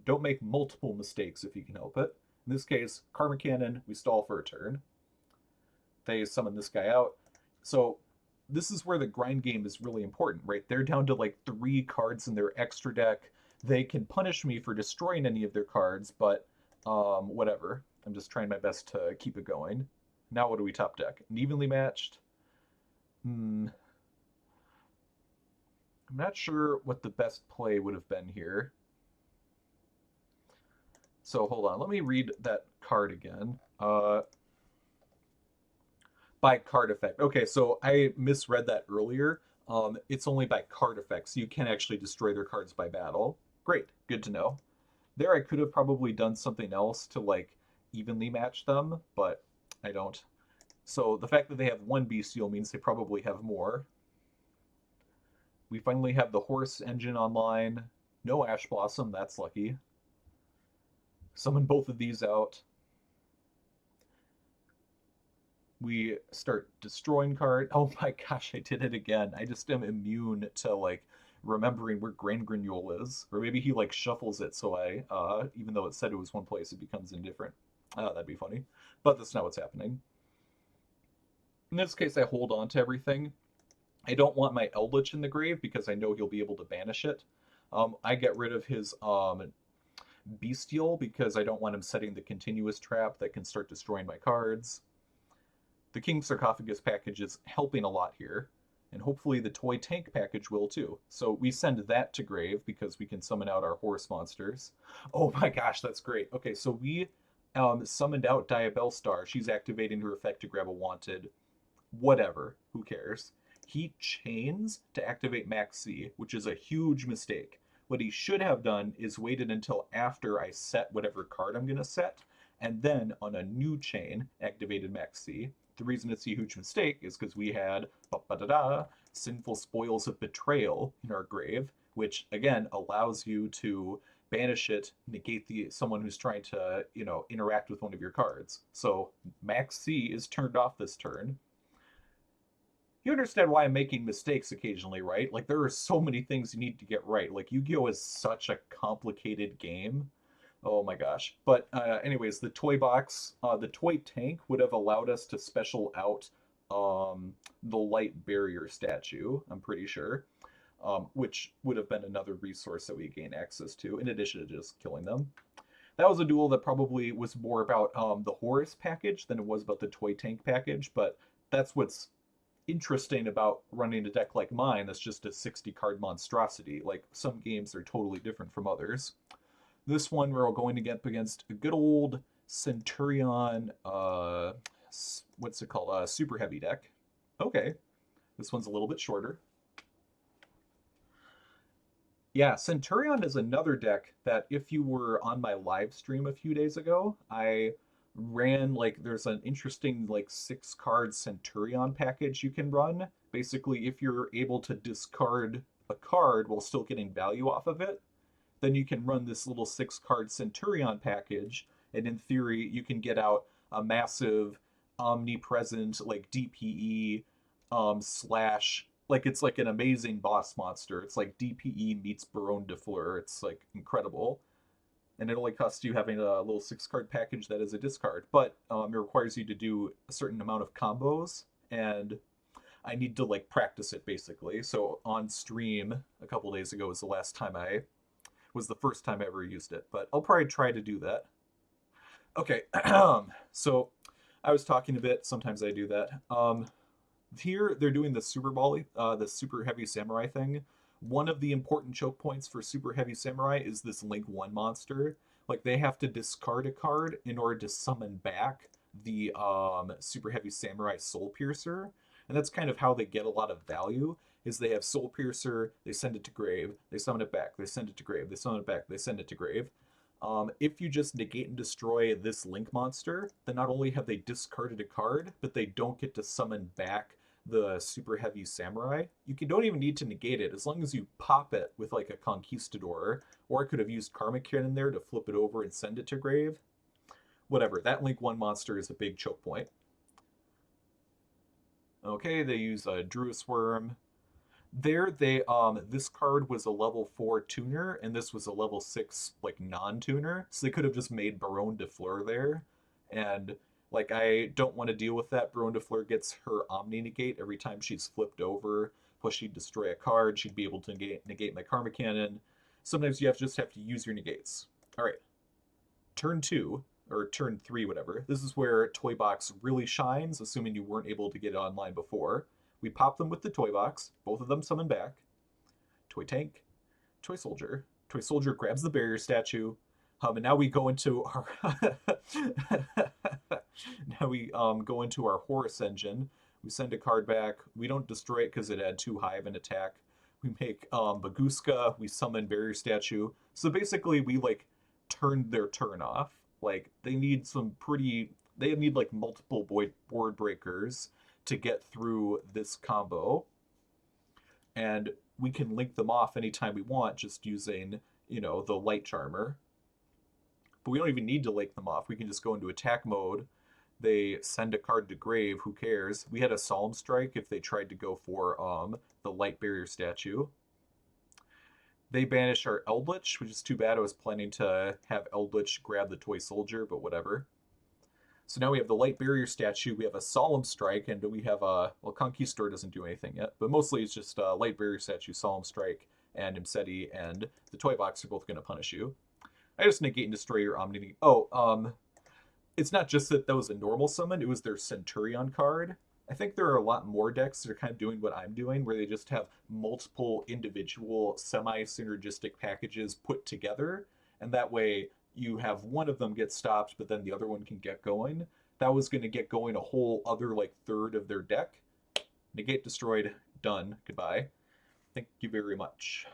Don't make multiple mistakes if you can help it. In this case, Karma Cannon, we stall for a turn. They summon this guy out. So this is where the grind game is really important, right? They're down to like 3 cards in their extra deck. They can punish me for destroying any of their cards, but whatever. I'm just trying my best to keep it going. Now what do we top deck? An evenly matched? I'm not sure what the best play would have been here. So hold on, let me read that card again. By card effect. Okay, so I misread that earlier. It's only by card effect, so you can actually destroy their cards by battle. Great, good to know. There I could have probably done something else to like evenly match them, but I don't. So the fact that they have one bestial means they probably have more. We finally have the Horus engine online. No Ash Blossom, that's lucky. Summon both of these out. We start destroying card. Oh my gosh, I did it again. I just am immune to like remembering where Grand Granule is. Or maybe he like shuffles it so I, even though it said it was one place, it becomes indifferent. That'd be funny. But that's not what's happening. In this case, I hold on to everything. I don't want my Eldlich in the grave because I know he'll be able to banish it. I get rid of his Bestial because I don't want him setting the continuous trap that can start destroying my cards. The King Sarcophagus package is helping a lot here, and hopefully the Toy Tank package will too. So we send that to grave because we can summon out our Horus monsters. Oh my gosh, that's great. Okay, so we summoned out Diabellstar. She's activating her effect to grab a wanted. Whatever, who cares? He chains to activate Max C, which is a huge mistake. What he should have done is waited until after I set whatever card I'm going to set, and then on a new chain, activated Max C. The reason it's a huge mistake is because we had Sinful Spoils of Betrayal in our grave, which again allows you to banish it, negate someone who's trying to, interact with one of your cards. So Max C is turned off this turn. You understand why I'm making mistakes occasionally, right? Like, there are so many things you need to get right. Like, Yu-Gi-Oh! Is such a complicated game. Oh my gosh. But anyways, the toy tank would have allowed us to special out the light barrier statue, I'm pretty sure, which would have been another resource that we gain access to, in addition to just killing them. That was a duel that probably was more about the Horus package than it was about the toy tank package, but that's what's interesting about running a deck like mine that's just a 60 card monstrosity. Like, some games are totally different from others. This one we're all going to get up against a good old Centurion, what's it called? Super heavy deck. Okay, this one's a little bit shorter. Yeah, Centurion is another deck that if you were on my live stream a few days ago, I ran like there's an interesting like 6 card Centurion package you can run. Basically, if you're able to discard a card while still getting value off of it, then you can run this little 6 card Centurion package, and in theory, you can get out a massive omnipresent like DPE slash like it's like an amazing boss monster. It's like DPE meets Baron de Fleur. It's like incredible. And it only costs you having a little 6 card package that is a discard. But it requires you to do a certain amount of combos, and I need to like practice it basically. So on stream a couple days ago was the first time I ever used it, but I'll probably try to do that. Okay, so I was talking a bit. Sometimes I do that. Here they're doing the the super heavy samurai thing. One of the important choke points for super heavy samurai is this Link 1 monster. Like, they have to discard a card in order to summon back the super heavy samurai soul piercer, and that's kind of how they get a lot of value. Is they have soul piercer, they send it to grave, they summon it back, they send it to grave, they summon it back, they send it to grave. If you just negate and destroy this Link monster, then not only have they discarded a card, but they don't get to summon back the super heavy samurai. Don't even need to negate it as long as you pop it with like a conquistador, or I could have used Karma Cannon there to flip it over and send it to grave. Whatever, that Link 1 monster is a big choke point. Okay, they use a Druis Worm. This card was a level 4 tuner, and this was a level 6 like non-tuner, so they could have just made Baron de Fleur there, and like I don't want to deal with that. Baron de Fleur gets her Omni negate every time she's flipped over, plus she'd destroy a card, she'd be able to negate my Karma Cannon. Sometimes you just have to use your negates. All right, turn 2 or turn 3, whatever. This is where Toy Box really shines, assuming you weren't able to get it online before. We pop them with the Toy Box. Both of them summon back. Toy Tank, Toy Soldier. Toy Soldier grabs the barrier statue. And now we go into our go into our Horus engine. We send a card back. We don't destroy it because it had too high of an attack. We make Baguska. We summon barrier statue. So basically, we like turned their turn off. Like, they need like multiple board breakers to get through this combo, and we can link them off anytime we want just using the light charmer. But we don't even need to link them off. We can just go into attack mode. They send a card to grave. Who cares? We had a Solemn Strike if they tried to go for the light barrier statue. They banish our Eldlich, which is too bad. I was planning to have Eldlich grab the Toy Soldier, but whatever. So now we have the light barrier statue, we have a Solemn Strike, and we have Conquistador doesn't do anything yet, but mostly it's just light barrier statue, Solemn Strike, and Imsety, and the Toy Box are both going to punish you. I just negate and destroy your Omni. It's not just that was a normal summon, it was their Centurion card. I think there are a lot more decks that are kind of doing what I'm doing, where they just have multiple individual semi-synergistic packages put together, and that way you have one of them get stopped, but then the other one can get going. That was going to get going a whole other like third of their deck. Negate, destroyed, done, goodbye. Thank you very much.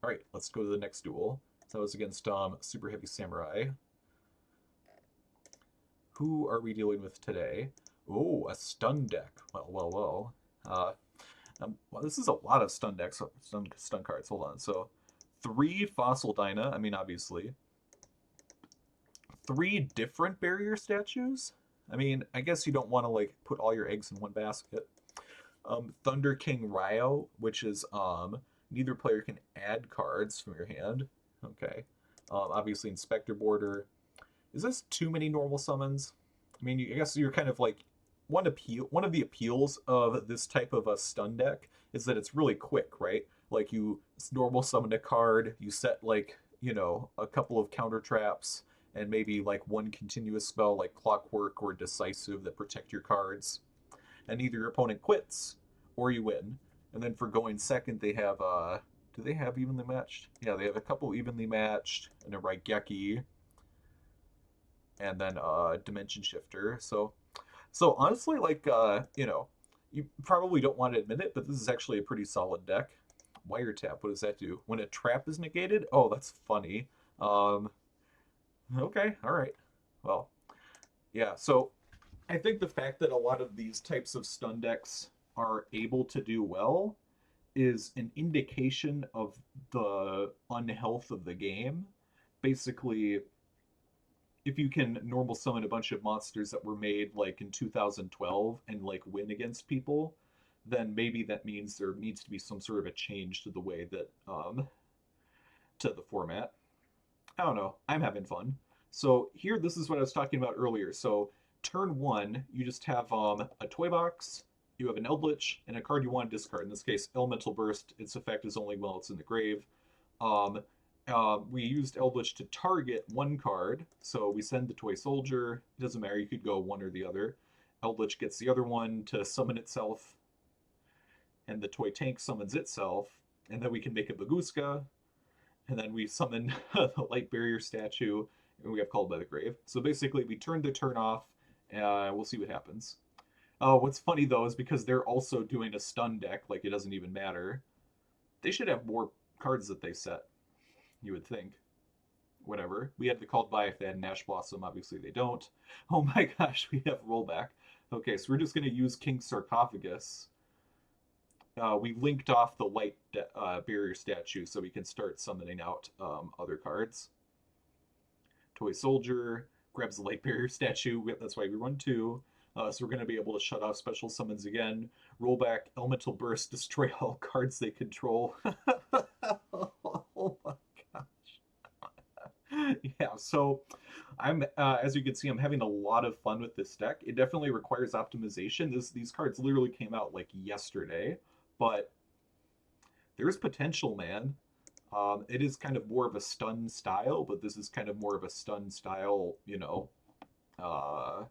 All right, let's go to the next duel. So that was against Super Heavy Samurai. Who are we dealing with today? Oh, a stun deck. Well. Well, this is a lot of stun decks, stun cards. Hold on. So, 3 Fossil Dyna. I mean, obviously. 3 different barrier statues. I mean, I guess you don't want to like put all your eggs in one basket. Thunder King Ryo, which is neither player can add cards from your hand. Okay. Obviously Inspector Border. Is this too many normal summons? I mean, I guess you're kind of like one of the appeals of this type of a stun deck is that it's really quick, right? Like you normal summon a card, you set like, a couple of counter traps and maybe like one continuous spell like Clockwork or Decisive that protect your cards. And either your opponent quits or you win. And then for going second, they have do they have evenly matched? Yeah, they have a couple evenly matched and a Raigeki and then Dimension Shifter. So honestly, like you probably don't want to admit it, but this is actually a pretty solid deck. Wiretap, what does that do? When a trap is negated? Oh, that's funny. Um, okay, all right. Well, yeah. So I think the fact that a lot of these types of stun decks are able to do well is an indication of the unhealth of the game. Basically, if you can normal summon a bunch of monsters that were made like in 2012 and like win against people, then maybe that means there needs to be some sort of a change to the way that to the format. I don't know. I'm having fun. So here, this is what I was talking about earlier. So turn one, you just have a toy box, you have an Eldlich, and a card you want to discard. In this case, Elemental Burst. Its effect is only while it's in the grave. Um, we used Eldlich to target one card, so we send the Toy Soldier. It doesn't matter, you could go one or the other. Eldlich gets the other one to summon itself, and the Toy Tank summons itself, and then we can make a Baguska, and then we summon the Light Barrier statue, and we have Called by the Grave. So basically, we turn the turn off, and we'll see what happens. What's funny though is because they're also doing a stun deck, like it doesn't even matter. They should have more cards that they set, you would think. Whatever. We had the Called by if they had Nash Blossom. Obviously, they don't. Oh my gosh, we have Rollback. Okay, so we're just going to use King Sarcophagus. We linked off the Light Barrier statue so we can start summoning out other cards. Toy Soldier grabs the Light Barrier statue. That's why we run two. So we're going to be able to shut off special summons again. Rollback, Elemental Burst, destroy all cards they control. Oh my gosh. Yeah, so I'm as you can see, I'm having a lot of fun with this deck. It definitely requires optimization. These cards literally came out like yesterday, but there's potential, man. It is kind of more of a stun style, but this is kind of more of a stun style, uh,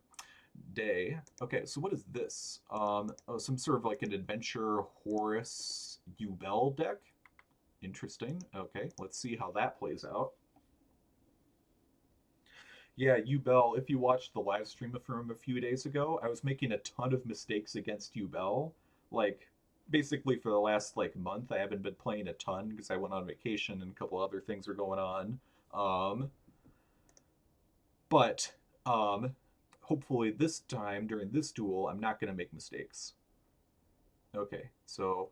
day. Okay, so what is this? Oh, some sort of like an adventure Horus Yubel deck. Interesting. Okay, let's see how that plays out. Yeah, Yubel, if you watched the live stream from a few days ago, I was making a ton of mistakes against Yubel. Like, basically for the last like month, I haven't been playing a ton because I went on vacation and a couple other things were going on. Um, but hopefully this time during this duel, I'm not going to make mistakes. Okay, so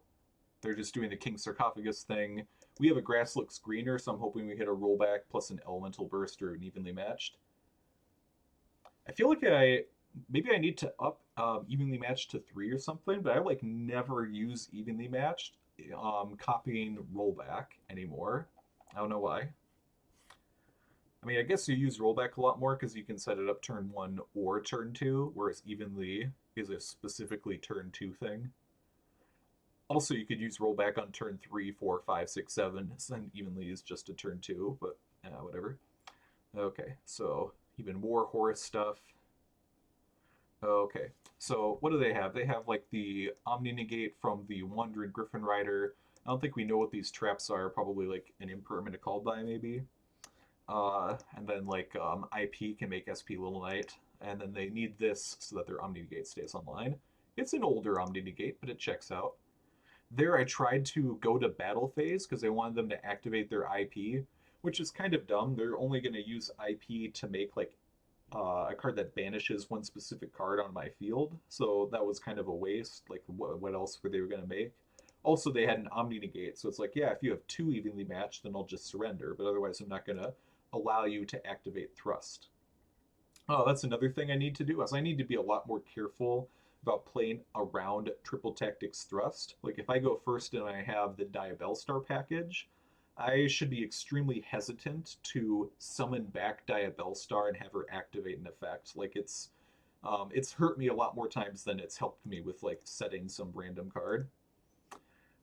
they're just doing the King Sarcophagus thing. We have a Grass Looks Greener, so I'm hoping we hit a rollback plus an Elemental Burst or an evenly matched. I feel like maybe I need to up evenly matched to 3 or something, but I like never use evenly matched copying rollback anymore. I don't know why. I mean, I guess you use rollback a lot more because you can set it up turn 1 or turn 2, whereas evenly is a specifically turn 2 thing. Also, you could use rollback on turn 3, 4, 5, 6, 7, and evenly is just a turn 2, but whatever. Okay, so even more Horus stuff. Okay, so what do they have? They have like the Omni Negate from the Wandering Griffin Rider. I don't think we know what these traps are. Probably like an impermanent called by maybe. And then like IP can make SP Little Knight. And then they need this so that their Omni Negate stays online. It's an older Omni Negate, but it checks out. There I tried to go to battle phase because I wanted them to activate their IP, which is kind of dumb. They're only going to use IP to make like a card that banishes one specific card on my field. So that was kind of a waste. Like, what else were they going to make? Also, they had an Omni negate, so it's like, yeah, if you have two evenly matched, then I'll just surrender, but otherwise I'm not going to allow you to activate Thrust. Oh, that's another thing I need to do, is I need to be a lot more careful about playing around Triple Tactics Thrust. Like, if I go first and I have the Diabellstar package, I should be extremely hesitant to summon back Diabellstar and have her activate an effect. Like, it's hurt me a lot more times than it's helped me with, like, setting some random card.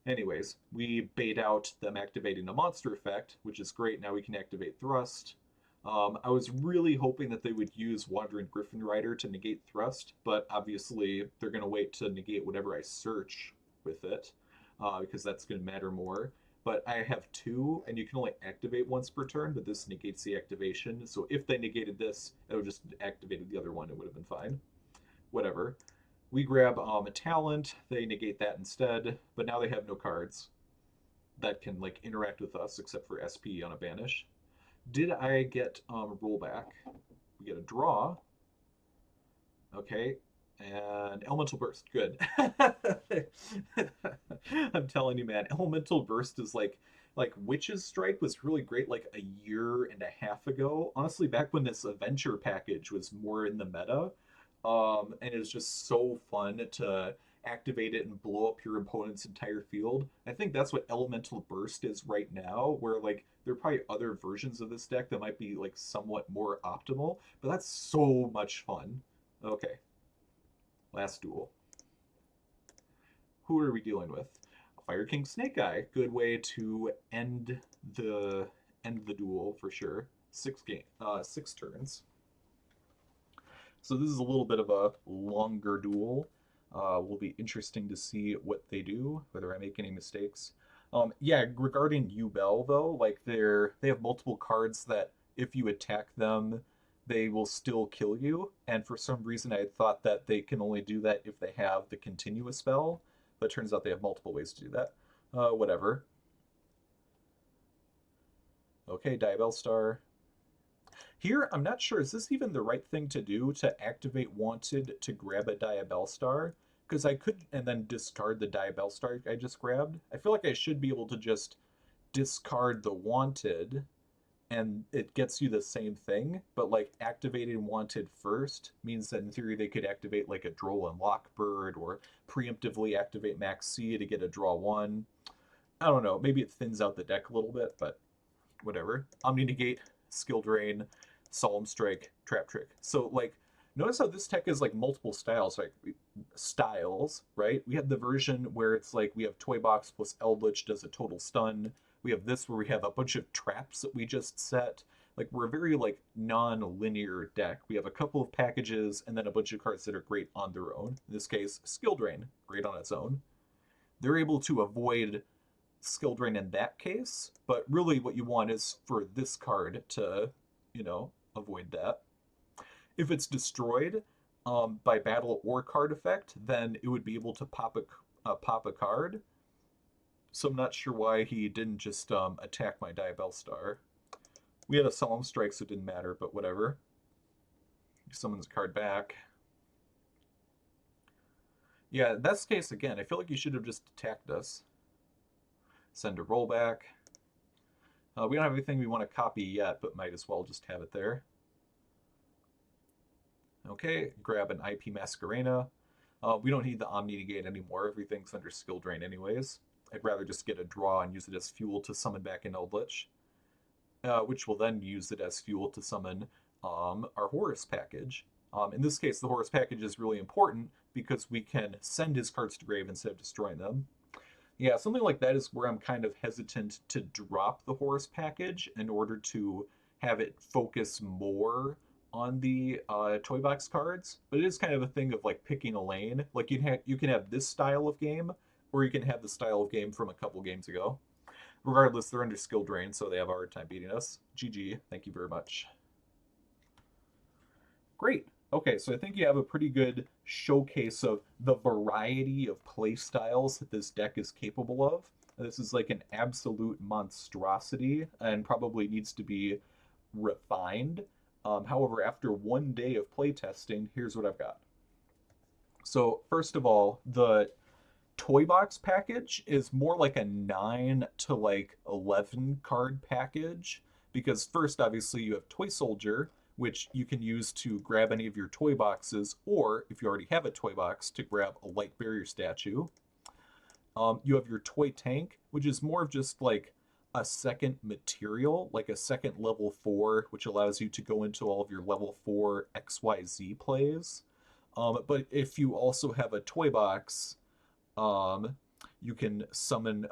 Anyways, we bait out them activating a monster effect, which is great. Now we can activate Thrust. I was really hoping that they would use Wandering Griffin Rider to negate Thrust, but obviously they're going to wait to negate whatever I search with it, because that's going to matter more. But I have two, and you can only activate once per turn, but this negates the activation. So if they negated this, it would just activated the other one. It would have been fine. Whatever. We grab a talent, they negate that instead, but now they have no cards that can like interact with us except for SP on a banish. Did I get rollback? We get a draw. Okay, and Elemental Burst, good. I'm telling you, man, Elemental Burst is like Witch's Strike was really great like a year and a half ago. Honestly, back when this Adventure package was more in the meta, and it was just so fun to activate it and blow up your opponent's entire field. I think that's what Elemental Burst is right now, where like there are probably other versions of this deck that might be like somewhat more optimal, but that's so much fun. Okay, last duel. Who are we dealing with? Fire King Snake Eye. Good way to the end the duel for sure. 6 turns. So this is a little bit of a longer duel. Will be interesting to see what they do, whether I make any mistakes. Yeah, regarding Yubel though, like they have multiple cards that if you attack them, they will still kill you. And for some reason, I had thought that they can only do that if they have the continuous spell, but it turns out they have multiple ways to do that. Whatever. Okay, Diabellstar. Here, I'm not sure, is this even the right thing to do to activate Wanted to grab a Diabellstar? Because I could, and then discard the Diabellstar I just grabbed. I feel like I should be able to just discard the Wanted, and it gets you the same thing, but like activating Wanted first means that in theory they could activate like a Droll and Lockbird, or preemptively activate Max C to get a draw 1. I don't know, maybe it thins out the deck a little bit, but whatever. Omni Negate, Skill Drain, Solemn Strike, Trap Trick. So like, notice how this tech is like multiple styles, right? We have the version where it's like we have Toy Box plus Eldlich does a total stun. We have this where we have a bunch of traps that we just set. Like we're a very like non-linear deck. We have a couple of packages and then a bunch of cards that are great on their own. In this case, Skill Drain, great on its own. They're able to avoid Skill Drain in that case, but really what you want is for this card to, avoid that. If it's destroyed by battle or card effect, then it would be able to pop a card. So I'm not sure why he didn't just attack my Diabellstar. We had a Solemn Strike, so it didn't matter, but whatever. He summons a card back. Yeah, in this case, again, I feel like you should have just attacked us. Send a rollback. We don't have anything we want to copy yet, but might as well just have it there. Okay, grab an IP Masquerena. We don't need the Omni Negate anymore. Everything's under Skill Drain anyways. I'd rather just get a draw and use it as fuel to summon back an Eldlich, which will then use it as fuel to summon our Horus package. In this case, the Horus package is really important because we can send his cards to grave instead of destroying them. Yeah, something like that is where I'm kind of hesitant to drop the Horus package in order to have it focus more on the toy box cards. But it is kind of a thing of like picking a lane. Like you can have this style of game, or you can have the style of game from a couple games ago. Regardless, they're under Skill Drain, so they have a hard time beating us. GG, thank you very much. Great. Okay, so I think you have a pretty good showcase of the variety of play styles that this deck is capable of. This is like an absolute monstrosity and probably needs to be refined. However, after 1 day of playtesting, here's what I've got. So first of all, the Toy Box package is more like a 9 to like 11 card package because first obviously you have Toy Soldier, which you can use to grab any of your toy boxes, or if you already have a toy box, to grab a light barrier statue. You have your toy tank, which is more of just like a second material, like a second level 4, which allows you to go into all of your level 4 XYZ plays. But if you also have a toy box, um, you can summon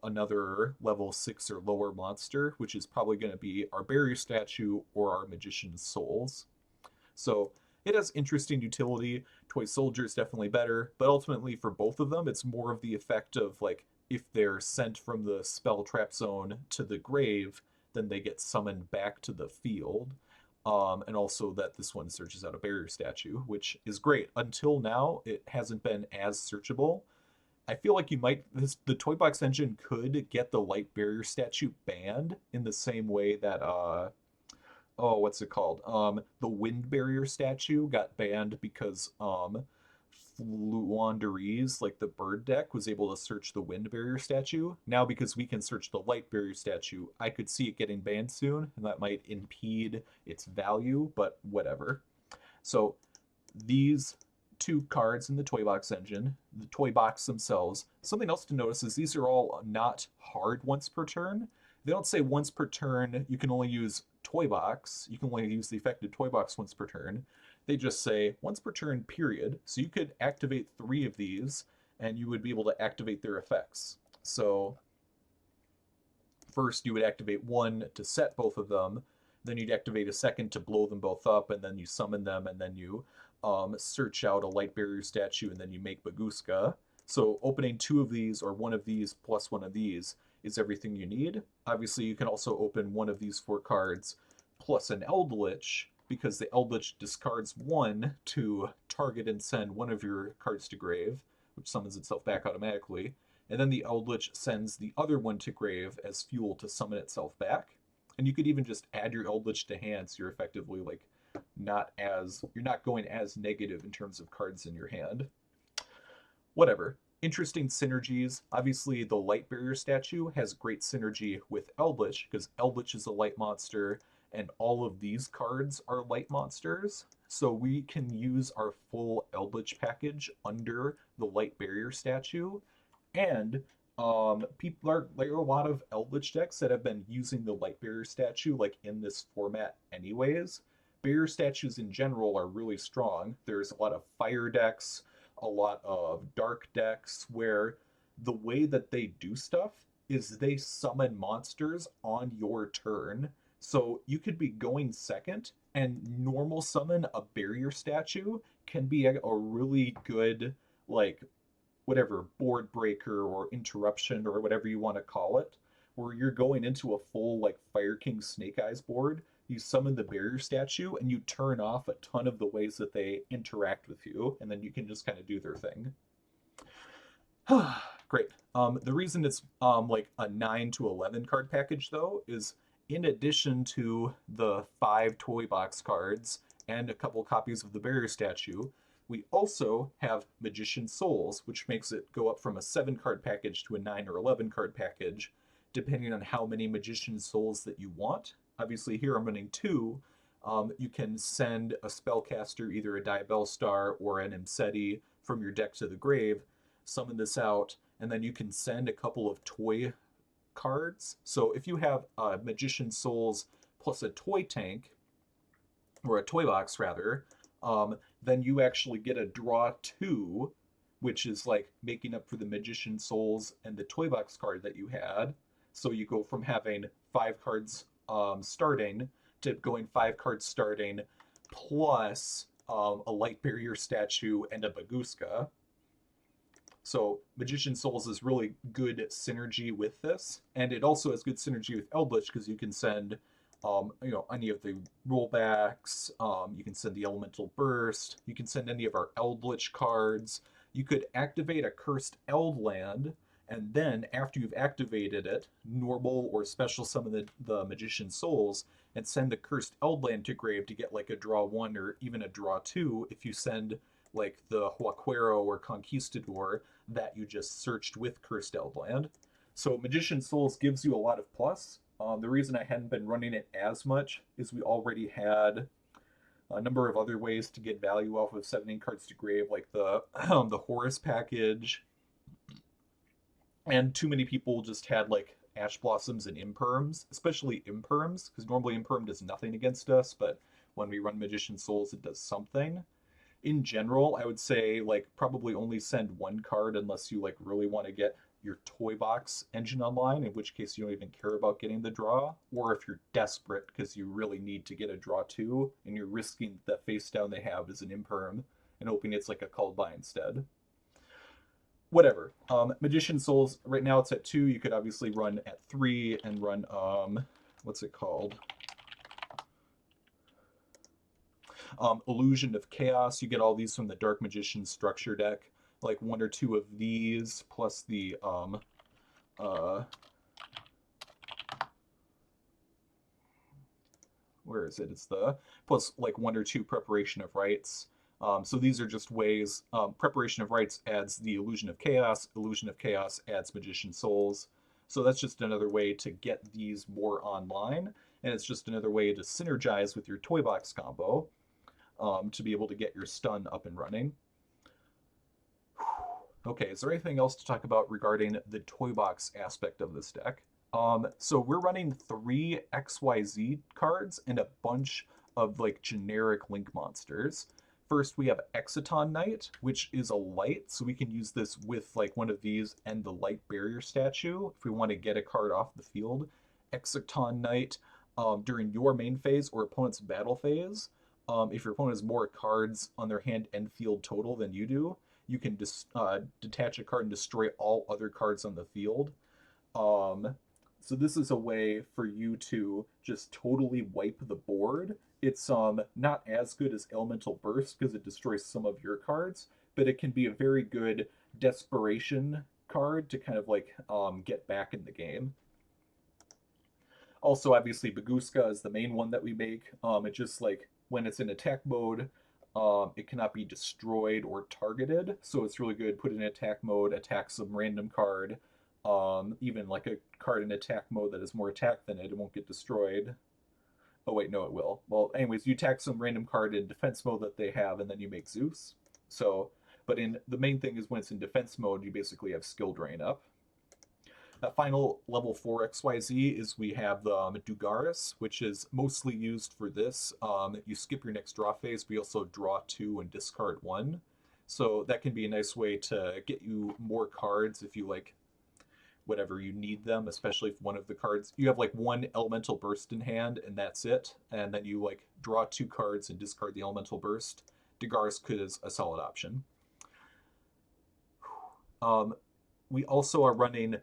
another level 6 or lower monster, which is probably going to be our barrier statue or our magician's souls. So it has interesting utility. Toy Soldier is definitely better, but ultimately for both of them, it's more of the effect of like if they're sent from the spell trap zone to the grave, then they get summoned back to the field. And also that this one searches out a barrier statue, which is great. Until now, it hasn't been as searchable. I feel like the Toy Box engine could get the light barrier statue banned in the same way that oh, what's it called? The wind barrier statue got banned because Fluanderies, like the bird deck, was able to search the wind barrier statue. Now, because we can search the light barrier statue, I could see it getting banned soon, and that might impede its value, but whatever. So these two cards in the Toy Box engine, the Toy Box themselves. Something else to notice is these are all not hard once per turn. They don't say once per turn you can only use Toy Box. You can only use the effective Toy Box once per turn. They just say once per turn, period. So you could activate 3 of these and you would be able to activate their effects. So first you would activate 1 to set both of them, then you'd activate a second to blow them both up, and then you summon them, and then you search out a light barrier statue, and then you make Baguska. So opening 2 of these or 1 of these plus 1 of these is everything you need. Obviously, you can also open 1 of these 4 cards plus an Eldlich, because the Eldlich discards 1 to target and send 1 of your cards to grave, which summons itself back automatically. And then the Eldlich sends the other 1 to grave as fuel to summon itself back. And you could even just add your Eldlich to hand, so you're effectively like you're not going as negative in terms of cards in your hand. Whatever. Interesting synergies. Obviously, the light barrier statue has great synergy with Eldlich because Eldlich is a light monster, and all of these cards are light monsters. So we can use our full Eldlich package under the light barrier statue. And there are a lot of Eldlich decks that have been using the light barrier statue like in this format anyways. Barrier statues in general are really strong. There's a lot of fire decks, a lot of dark decks where the way that they do stuff is they summon monsters on your turn. So you could be going second and normal summon a barrier statue can be a really good like whatever board breaker or interruption or whatever you want to call it, where you're going into a full like Fire King Snake Eyes board. You summon the barrier statue and you turn off a ton of the ways that they interact with you, and then you can just kind of do their thing. Great. The reason it's like a 9 to 11 card package though is in addition to the 5 toy box cards and a couple copies of the barrier statue, we also have Magician Souls, which makes it go up from a 7 card package to a 9 or 11 card package, depending on how many Magician Souls that you want. Obviously, here I'm running 2. You can send a spellcaster, either a Diabellstar or an Imsety, from your deck to the grave, summon this out, and then you can send a couple of toy cards. So if you have Magician Souls plus a toy tank, or a toy box rather, then you actually get a draw 2, which is like making up for the Magician Souls and the toy box card that you had. So you go from having 5 cards starting to going 5 cards starting plus a light barrier statue and a Baguska. So Magician Souls is really good synergy with this, and it also has good synergy with Eldlich because you can send any of the rollbacks. You can send the Elemental Burst. You can send any of our Eldlich cards. You could activate a Cursed Eldland, and then after you've activated it, normal or special summon the Magician Souls and send the Cursed Eldland to grave to get like a draw 1 or even a draw 2 if you send like the Huaquero or Conquistador that you just searched with Cursed Eldland. So Magician Souls gives you a lot of plus. The reason I hadn't been running it as much is we already had a number of other ways to get value off of sending cards to grave, like the the Horus package, and too many people just had like Ash Blossoms and Imperms, especially Imperms, because normally Imperm does nothing against us, but when we run Magician Souls, it does something. In general, I would say like probably only send one card unless you like really want to get your toy box engine online, in which case you don't even care about getting the draw, or if you're desperate because you really need to get a draw too, and you're risking that face down they have is an Imperm and hoping it's like a called by instead. Whatever. Magician Souls right now it's at 2. You could obviously run at 3 and run what's it called? Illusion of Chaos. You get all these from the Dark Magician structure deck, like 1 or 2 of these plus the where is it? It's the plus like 1 or 2 Preparation of Rites. So these are just ways. Preparation of Rites adds the Illusion of Chaos. Illusion of Chaos adds Magician Souls. So that's just another way to get these more online, and it's just another way to synergize with your toy box combo to be able to get your stun up and running. Okay, is there anything else to talk about regarding the toy box aspect of this deck? So we're running 3 XYZ cards and a bunch of like generic link monsters. First, we have Exciton Knight, which is a light, so we can use this with like one of these and the light barrier statue if we want to get a card off the field. Exciton Knight during your main phase or opponent's battle phase. If your opponent has more cards on their hand and field total than you do, you can detach a card and destroy all other cards on the field. So this is a way for you to just totally wipe the board. It's not as good as Elemental Burst because it destroys some of your cards, but it can be a very good desperation card to kind of like get back in the game. Also, obviously, Baguska is the main one that we make. It just like when it's in attack mode, it cannot be destroyed or targeted, so it's really good. Put it in attack mode, attack some random card, even like a card in attack mode that is more attack than it won't get destroyed. Oh wait, no, it will. Well, anyways, you attack some random card in defense mode that they have, and then you make Zeus. So, but in the main thing is when it's in defense mode, you basically have skill drain up. Final level 4 XYZ is we have the Dugaris, which is mostly used for this. You skip your next draw phase, but you also draw 2 and discard 1. So that can be a nice way to get you more cards if you like whatever you need them, especially if one of the cards you have like 1 elemental burst in hand and that's it, and then you like draw 2 cards and discard the elemental burst. Dugaris could is a solid option. We also are running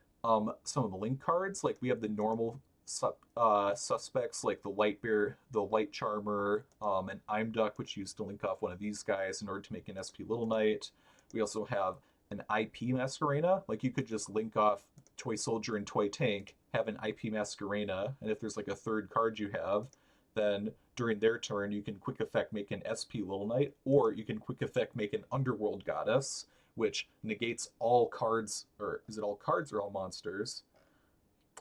some of the link cards. Like we have the normal suspects like the Light Bear, the Light Charmer, and Imduck, which used to link off one of these guys in order to make an SP Little Knight. We also have an IP Masquerena. Like you could just link off Toy Soldier and Toy Tank, have an IP Masquerena, and if there's like a third card you have, then during their turn you can quick effect make an SP Little Knight, or you can quick effect make an Underworld Goddess, which negates all cards, or is it all cards or all monsters?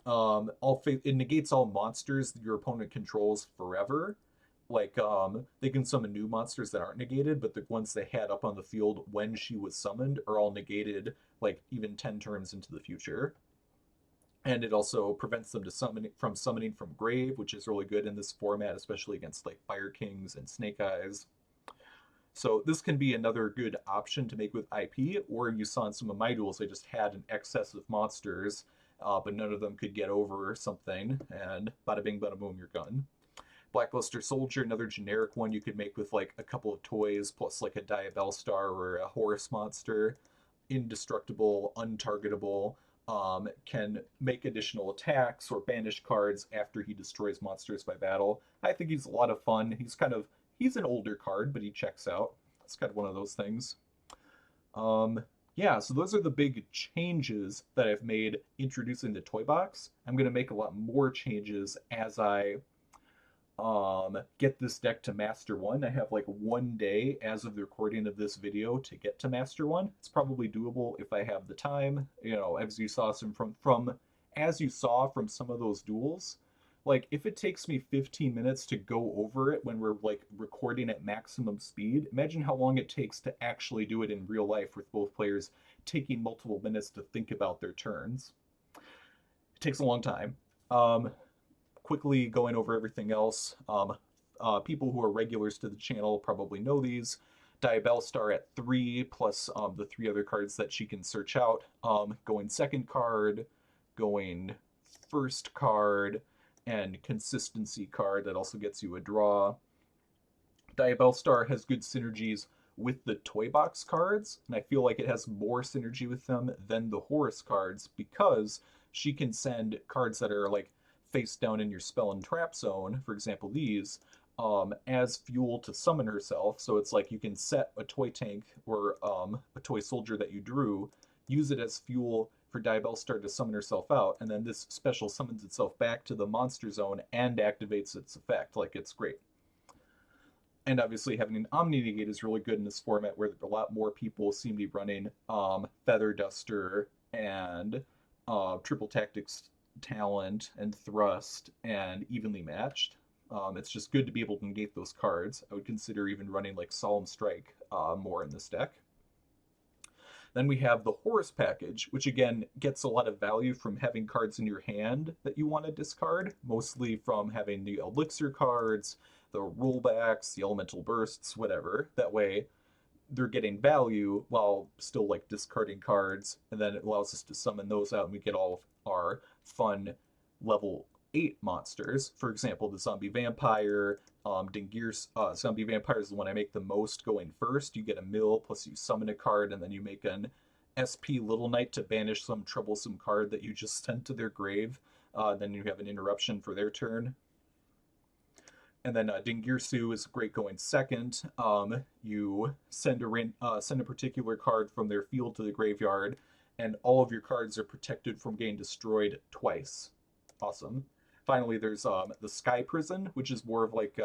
It negates all monsters that your opponent controls forever. Like they can summon new monsters that aren't negated, but the ones they had up on the field when she was summoned are all negated, like even 10 turns into the future. And it also prevents them from summoning from grave, which is really good in this format, especially against like Fire Kings and Snake Eyes. So this can be another good option to make with IP, or you saw in some of my duels, I just had an excess of monsters, but none of them could get over something, and bada bing, bada boom, you're gone. Blackluster Soldier, another generic one you could make with like a couple of toys, plus like a Diabellstar or a Horus monster. Indestructible, untargetable, can make additional attacks or banish cards after he destroys monsters by battle. I think he's a lot of fun. He's an older card, but he checks out. It's kind of one of those things. Yeah, so those are the big changes that I've made introducing the toy box. I'm going to make a lot more changes as I get this deck to Master 1. I have like 1 day as of the recording of this video to get to Master 1. It's probably doable if I have the time. You know, as you saw from some of those duels, like if it takes me 15 minutes to go over it when we're like recording at maximum speed, imagine how long it takes to actually do it in real life with both players taking multiple minutes to think about their turns. It takes a long time. Um, Quickly going over everything else. People who are regulars to the channel probably know these. Diabellstar at 3, plus the 3 other cards that she can search out. Going second card, going first card, and consistency card that also gets you a draw. Diabellstar has good synergies with the toy box cards, and I feel like it has more synergy with them than the Horus cards because she can send cards that are like face down in your spell and trap zone, for example, these, as fuel to summon herself. So it's like you can set a toy tank or a toy soldier that you drew, use it as fuel for Diabellstar to summon herself out, and then this special summons itself back to the monster zone and activates its effect. Like, it's great. And obviously having an Omni Negate is really good in this format where a lot more people seem to be running Feather Duster and Triple Tactics Talent and Thrust and Evenly Matched. It's just good to be able to negate those cards. I would consider even running like Solemn Strike more in this deck. Then we have the Horus package, which again gets a lot of value from having cards in your hand that you want to discard, mostly from having the Eldlixir cards, the rollbacks, the elemental bursts, whatever. That way they're getting value while still like discarding cards, and then it allows us to summon those out and we get all of our fun level 8 monsters. For example, the Zombie Vampire, Zombie Vampire is the one I make the most going first. You get a mill, plus you summon a card, and then you make an SP Little Knight to banish some troublesome card that you just sent to their grave. Then you have an interruption for their turn. And then Dingirsu is great going second. You send a particular card from their field to the graveyard, and all of your cards are protected from getting destroyed twice. Awesome. Finally, there's the Sky Prison, which is more of like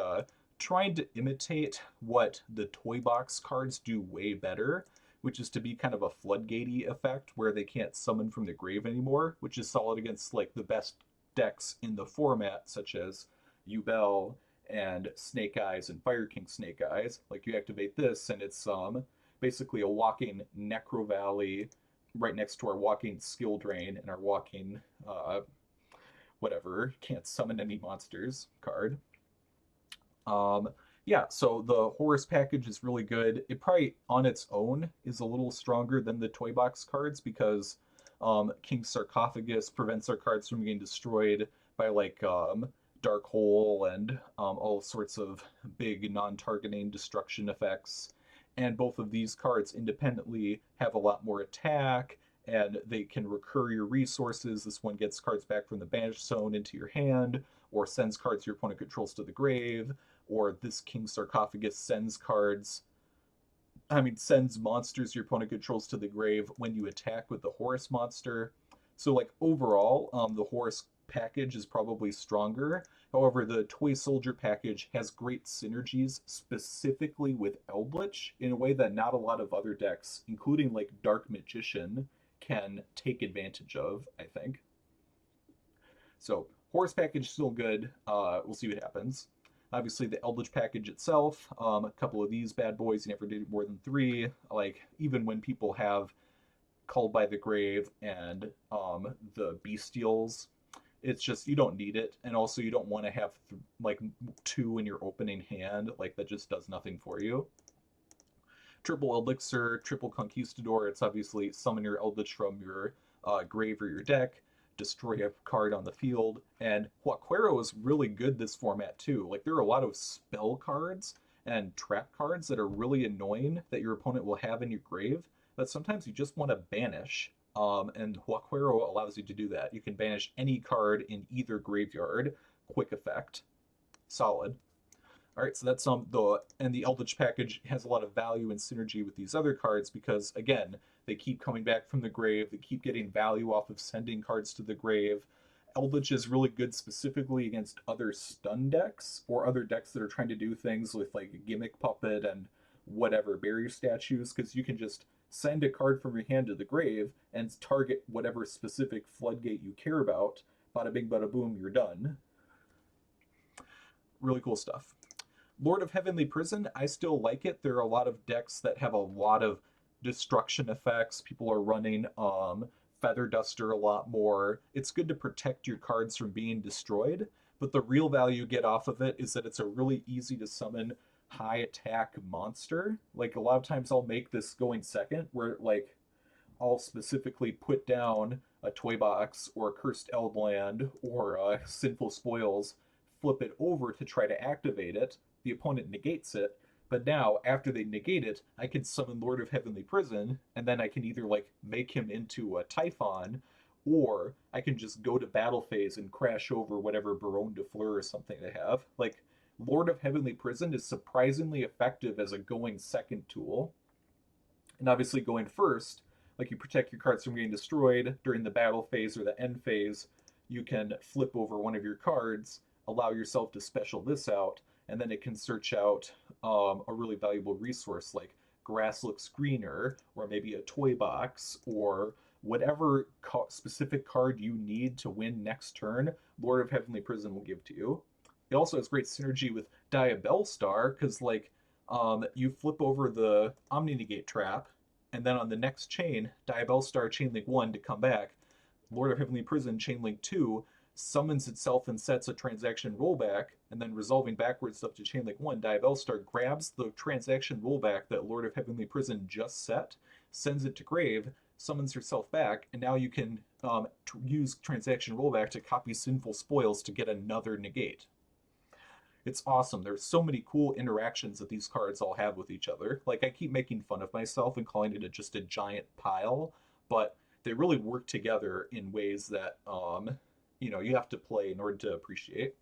trying to imitate what the toy box cards do way better, which is to be kind of a floodgatey effect where they can't summon from the grave anymore, which is solid against like the best decks in the format, such as Yubel and Snake Eyes and Fire King Snake Eyes. Like you activate this, and it's basically a walking Necro Valley right next to our walking Skill Drain and our walking whatever, can't summon any monsters card. Yeah, so the Horus package is really good. It probably on its own is a little stronger than the toy box cards because King Sarcophagus prevents our cards from getting destroyed by like Dark Hole and all sorts of big non-targeting destruction effects. And both of these cards independently have a lot more attack, and they can recur your resources. This one gets cards back from the banished zone into your hand, or sends cards your opponent controls to the grave, or this King Sarcophagus sends monsters your opponent controls to the grave when you attack with the Horus monster. So like overall, the Horus package is probably stronger. However, the Toy Soldier package has great synergies specifically with Eldlich in a way that not a lot of other decks, including like Dark Magician, can take advantage of, I think. So Horus package still good. We'll see what happens. Obviously, the Eldlich package itself, a couple of these bad boys, you never did more than 3. Like, even when people have Called by the Grave and the Bestials, it's just, you don't need it. And also, you don't want to have, like, 2 in your opening hand. Like, that just does nothing for you. Triple Eldlixir, triple Conquistador. It's obviously summon your Eldlich from your grave or your deck, destroy a card on the field. And Huaquero is really good this format too. Like, there are a lot of spell cards and trap cards that are really annoying that your opponent will have in your grave that sometimes you just want to banish. And Huaquero allows you to do that. You can banish any card in either graveyard. Quick effect. Solid. All right, so that's the Eldlich package has a lot of value and synergy with these other cards because, again, they keep coming back from the grave. They keep getting value off of sending cards to the grave. Eldlich is really good specifically against other stun decks or other decks that are trying to do things with like Gimmick Puppet and whatever barrier statues, because you can just send a card from your hand to the grave and target whatever specific floodgate you care about. Bada bing, bada boom, you're done. Really cool stuff. Lord of Heavenly Prison, I still like it. There are a lot of decks that have a lot of destruction effects. People are running Feather Duster a lot more. It's good to protect your cards from being destroyed, but the real value you get off of it is that it's a really easy to summon high attack monster. Like a lot of times I'll make this going second, where like I'll specifically put down a toy box or a cursed Eldland or Sinful Spoils, flip it over to try to activate it. The opponent negates it, but now after they negate it, I can summon Lord of Heavenly Prison, and then I can either like make him into a Typhon, or I can just go to battle phase and crash over whatever Baronne de Fleur or something they have. Like Lord of Heavenly Prison is surprisingly effective as a going second tool. And obviously going first, like you protect your cards from getting destroyed during the battle phase or the end phase, you can flip over one of your cards, allow yourself to special this out, and then it can search out a really valuable resource like Grass Looks Greener, or maybe a toy box, or whatever specific card you need to win next turn, Lord of Heavenly Prison will give to you. It also has great synergy with Diabellstar, because like you flip over the Omni Negate trap, and then on the next chain, Diabellstar Chainlink 1 to come back, Lord of Heavenly Prison Chainlink 2 summons itself and sets a transaction rollback, and then resolving backwards up to Chainlink 1, Diabellstar grabs the transaction rollback that Lord of Heavenly Prison just set, sends it to grave, summons herself back, and now you can use transaction rollback to copy Sinful Spoils to get another negate. It's awesome. There's so many cool interactions that these cards all have with each other. Like I keep making fun of myself and calling it just a giant pile, but they really work together in ways that you have to play in order to appreciate.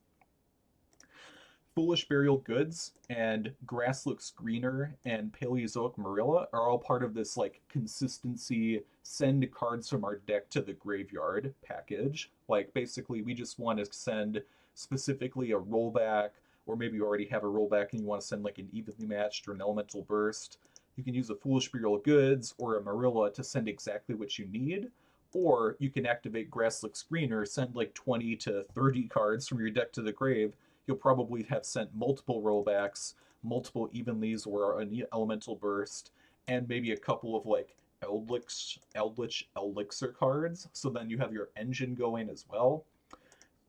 Foolish Burial Goods and Grass Looks Greener and Paleozoic Marrella are all part of this like consistency send cards from our deck to the graveyard package. Like basically we just want to send specifically a rollback, or maybe you already have a rollback and you want to send like an evenly matched or an elemental burst. You can use a Foolish Burial Goods or a Marrella to send exactly what you need, or you can activate Grass Looks Greener, send like 20 to 30 cards from your deck to the grave. You'll probably have sent multiple rollbacks, multiple evenlies or an elemental burst, and maybe a couple of like Eldlix, Eldlixir cards. So then you have your engine going as well.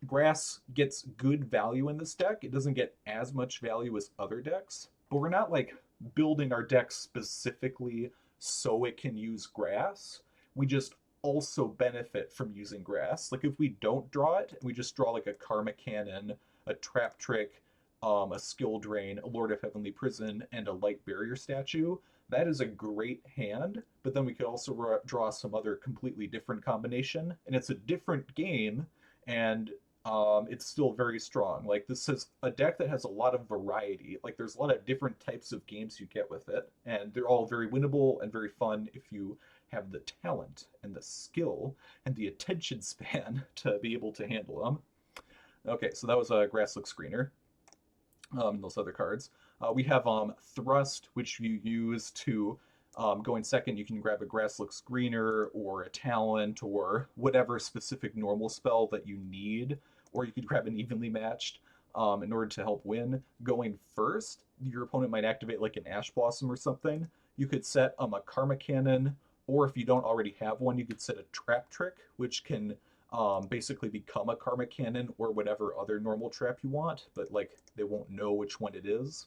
Grass gets good value in this deck. It doesn't get as much value as other decks, but we're not like building our deck specifically so it can use grass. We just also benefit from using grass. Like if we don't draw it, we just draw like a Karma Cannon, a Trap Trick, a Skill Drain, a Lord of Heavenly Prison, and a Light Barrier statue. That is a great hand, but then we could also draw some other completely different combination, and it's a different game, and it's still very strong. Like this is a deck that has a lot of variety. Like there's a lot of different types of games you get with it, and they're all very winnable and very fun if you have the talent and the skill and the attention span to be able to handle them. Okay, so that was a Grass Looks Screener. Those other cards. We have Thrust, which you use to go in second. You can grab a Grass Looks Greener or a Talent or whatever specific normal spell that you need, or you could grab an evenly matched in order to help win. Going first, your opponent might activate like an Ash Blossom or something. You could set a Karma Cannon, or if you don't already have one, you could set a Trap Trick, which can basically become a Karma Cannon or whatever other normal trap you want, but like they won't know which one it is.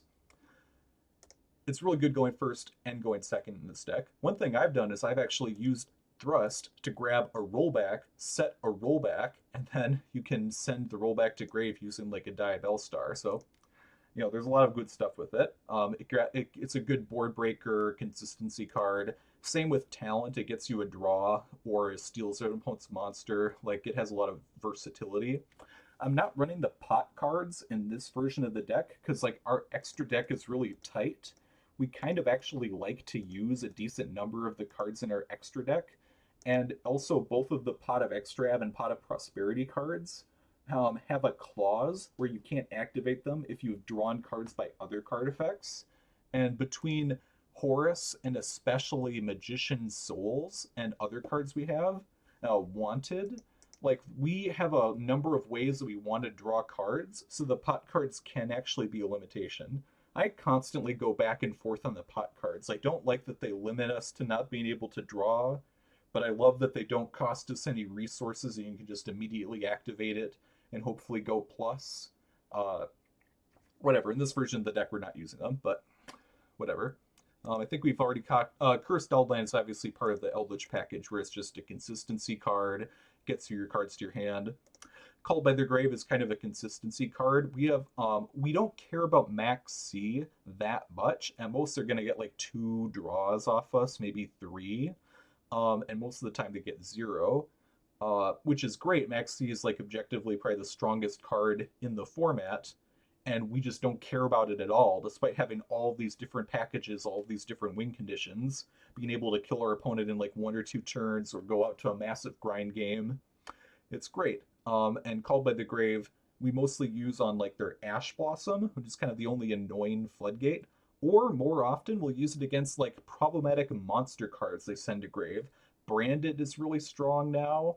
It's really good going first and going second in this deck. One thing I've done is I've actually used Thrust to grab a rollback, set a rollback, and then you can send the rollback to grave using like a Diabellstar. So, there's a lot of good stuff with it. It's a good board breaker, consistency card. Same with Talent, it gets you a draw or it steals an opponent's monster. Like it has a lot of versatility. I'm not running the pot cards in this version of the deck because like our extra deck is really tight. We kind of actually like to use a decent number of the cards in our extra deck, And also, both of the Pot of Extrav and Pot of Prosperity cards have a clause where you can't activate them if you've drawn cards by other card effects. And between Horus and especially Magician's Souls and other cards we have, Wanted, like we have a number of ways that we want to draw cards, so the pot cards can actually be a limitation. I constantly go back and forth on the pot cards. I don't like that they limit us to not being able to draw, but I love that they don't cost us any resources and you can just immediately activate it and hopefully go plus. Uh, Whatever. In this version of the deck, we're not using them, but whatever. I think we've already caught. Cursed Eldland is obviously part of the Eldlich package, where it's just a consistency card, gets you your cards to your hand. Called by the Grave is kind of a consistency card. We don't care about Max C that much, and most are going to get like 2 draws off us, maybe 3, and most of the time they get 0, which is great. Max C is like objectively probably the strongest card in the format, and we just don't care about it at all, despite having all these different packages, all these different win conditions, being able to kill our opponent in like 1 or 2 turns or go out to a massive grind game. It's great. And Called by the Grave, we mostly use on like their Ash Blossom, which is kind of the only annoying floodgate, or more often we'll use it against like problematic monster cards they send to grave. Branded is really strong now.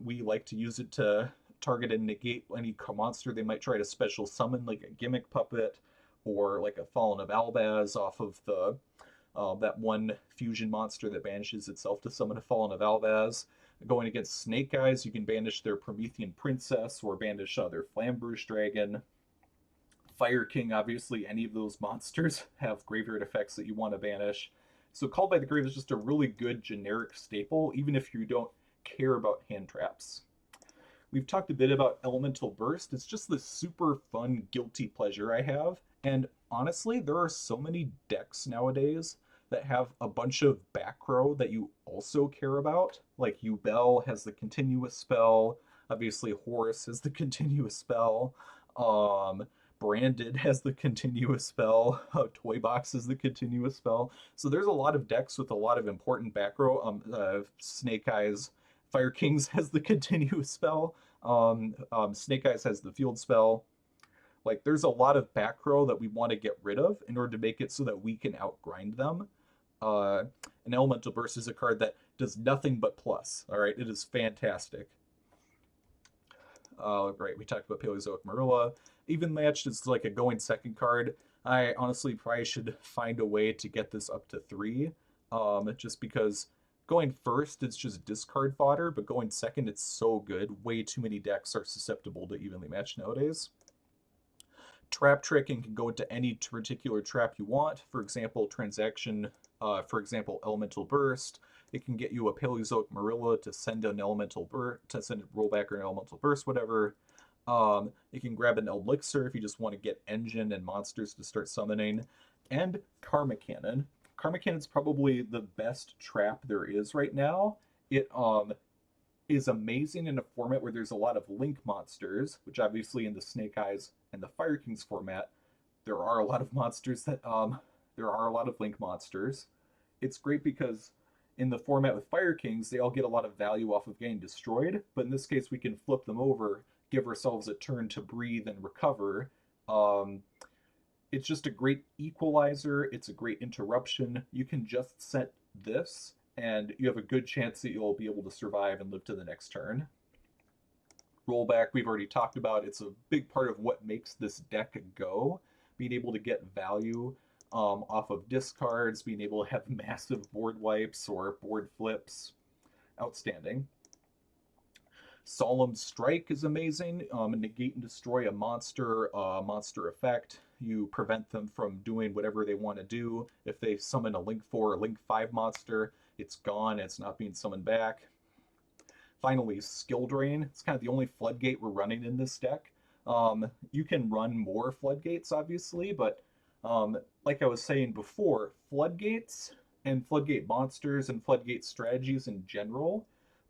We like to use it to target and negate any monster they might try to special summon, like a Gimmick Puppet or like a Fallen of Albaz off of the that one fusion monster that banishes itself to summon a Fallen of Albaz. Going against Snake Eyes, you can banish their Promethean Princess or banish their Flamberge Dragon. Fire King, obviously, any of those monsters have graveyard effects that you want to banish. So Called by the Grave is just a really good generic staple, even if you don't care about hand traps. We've talked a bit about Elemental Burst. It's just this super fun, guilty pleasure I have. And honestly, there are so many decks nowadays that have a bunch of back row that you also care about. Like Yubel has the continuous spell. Obviously, Horus has the continuous spell. Branded has the continuous spell. Toy Box is the continuous spell. So there's a lot of decks with a lot of important back row. Snake Eyes, Fire Kings has the continuous spell. Snake Eyes has the field spell. Like there's a lot of back row that we want to get rid of in order to make it so that we can outgrind them. An Elemental Burst is a card that does nothing but plus. All right, it is fantastic. Right, we talked about Paleozoic Marrella. Even Matched is like a going second card. I honestly probably should find a way to get this up to 3, just because going first it's just discard fodder, but going second it's so good. Way too many decks are susceptible to evenly matched nowadays. Trap Trick and can go into any particular trap you want. For example, Elemental Burst. It can get you a Paleozoic Marrella to send an Elemental Burst, to send a Rollback or an Elemental Burst, whatever. You can grab an Eldlixir if you just want to get engine and monsters to start summoning. And Karma Cannon. Karma Cannon is probably the best trap there is right now. It is amazing in a format where there's a lot of link monsters, which obviously in the Snake Eyes and the Fire Kings format, there are a lot of monsters that there are a lot of link monsters. It's great because in the format with Fire Kings, they all get a lot of value off of getting destroyed, but in this case we can flip them over, give ourselves a turn to breathe and recover. It's just a great equalizer. It's a great interruption. You can just set this, and you have a good chance that you'll be able to survive and live to the next turn. Rollback, we've already talked about. It's a big part of what makes this deck go. Being able to get value off of discards, being able to have massive board wipes or board flips. Outstanding. Solemn Strike is amazing. Negate and destroy a monster effect. You prevent them from doing whatever they want to do. If they summon a Link 4 or Link 5 monster, it's gone. It's not being summoned back. Finally, Skill Drain. It's kind of the only floodgate we're running in this deck. You can run more floodgates, obviously, but like I was saying before, floodgates and floodgate monsters and floodgate strategies in general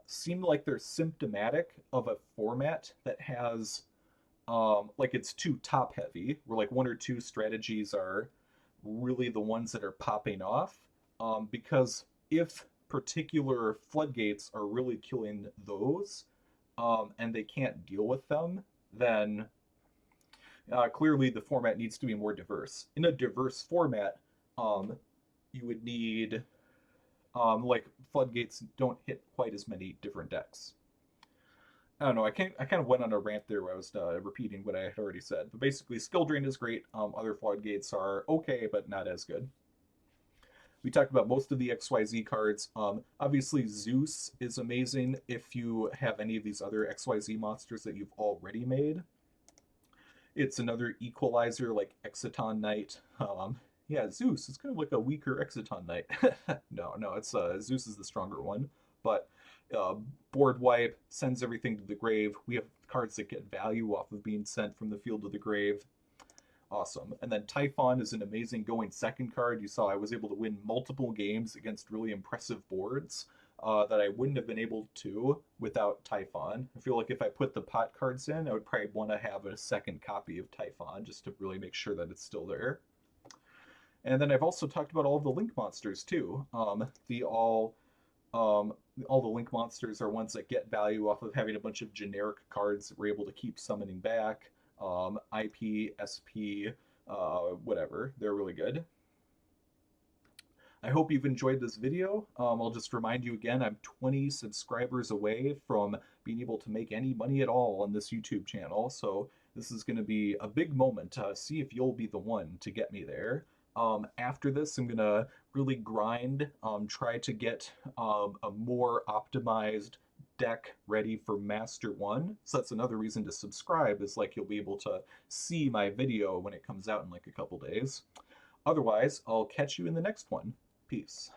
seem like they're symptomatic of a format that has like it's too top heavy, where like 1 or 2 strategies are really the ones that are popping off, because if particular floodgates are really killing those, and they can't deal with them, then clearly the format needs to be more diverse. In a diverse format, you would need like floodgates don't hit quite as many different decks. I don't know. I kind of went on a rant there where I was repeating what I had already said. But basically, skill drain is great. Other floodgates are okay, but not as good. We talked about most of the XYZ cards. Obviously, Zeus is amazing if you have any of these other XYZ monsters that you've already made. It's another equalizer like Exciton Knight. Yeah, Zeus is kind of like a weaker Exciton Knight. No, it's Zeus is the stronger one. But board wipe sends everything to the grave. We have cards that get value off of being sent from the field to the grave. Awesome. And then Typhon is an amazing going second card. You saw I was able to win multiple games against really impressive boards that I wouldn't have been able to without Typhon. I feel like if I put the pot cards in, I would probably want to have a second copy of Typhon just to really make sure that it's still there. And then I've also talked about all of the link monsters too. All the link monsters are ones that get value off of having a bunch of generic cards that we're able to keep summoning back. IP, SP, whatever. They're really good. I hope you've enjoyed this video. I'll just remind you again, I'm 20 subscribers away from being able to make any money at all on this YouTube channel. So this is going to be a big moment to see if you'll be the one to get me there. After this, I'm going to really grind, try to get a more optimized deck ready for Master 1. So that's another reason to subscribe, is like you'll be able to see my video when it comes out in like a couple days. Otherwise, I'll catch you in the next one. Peace.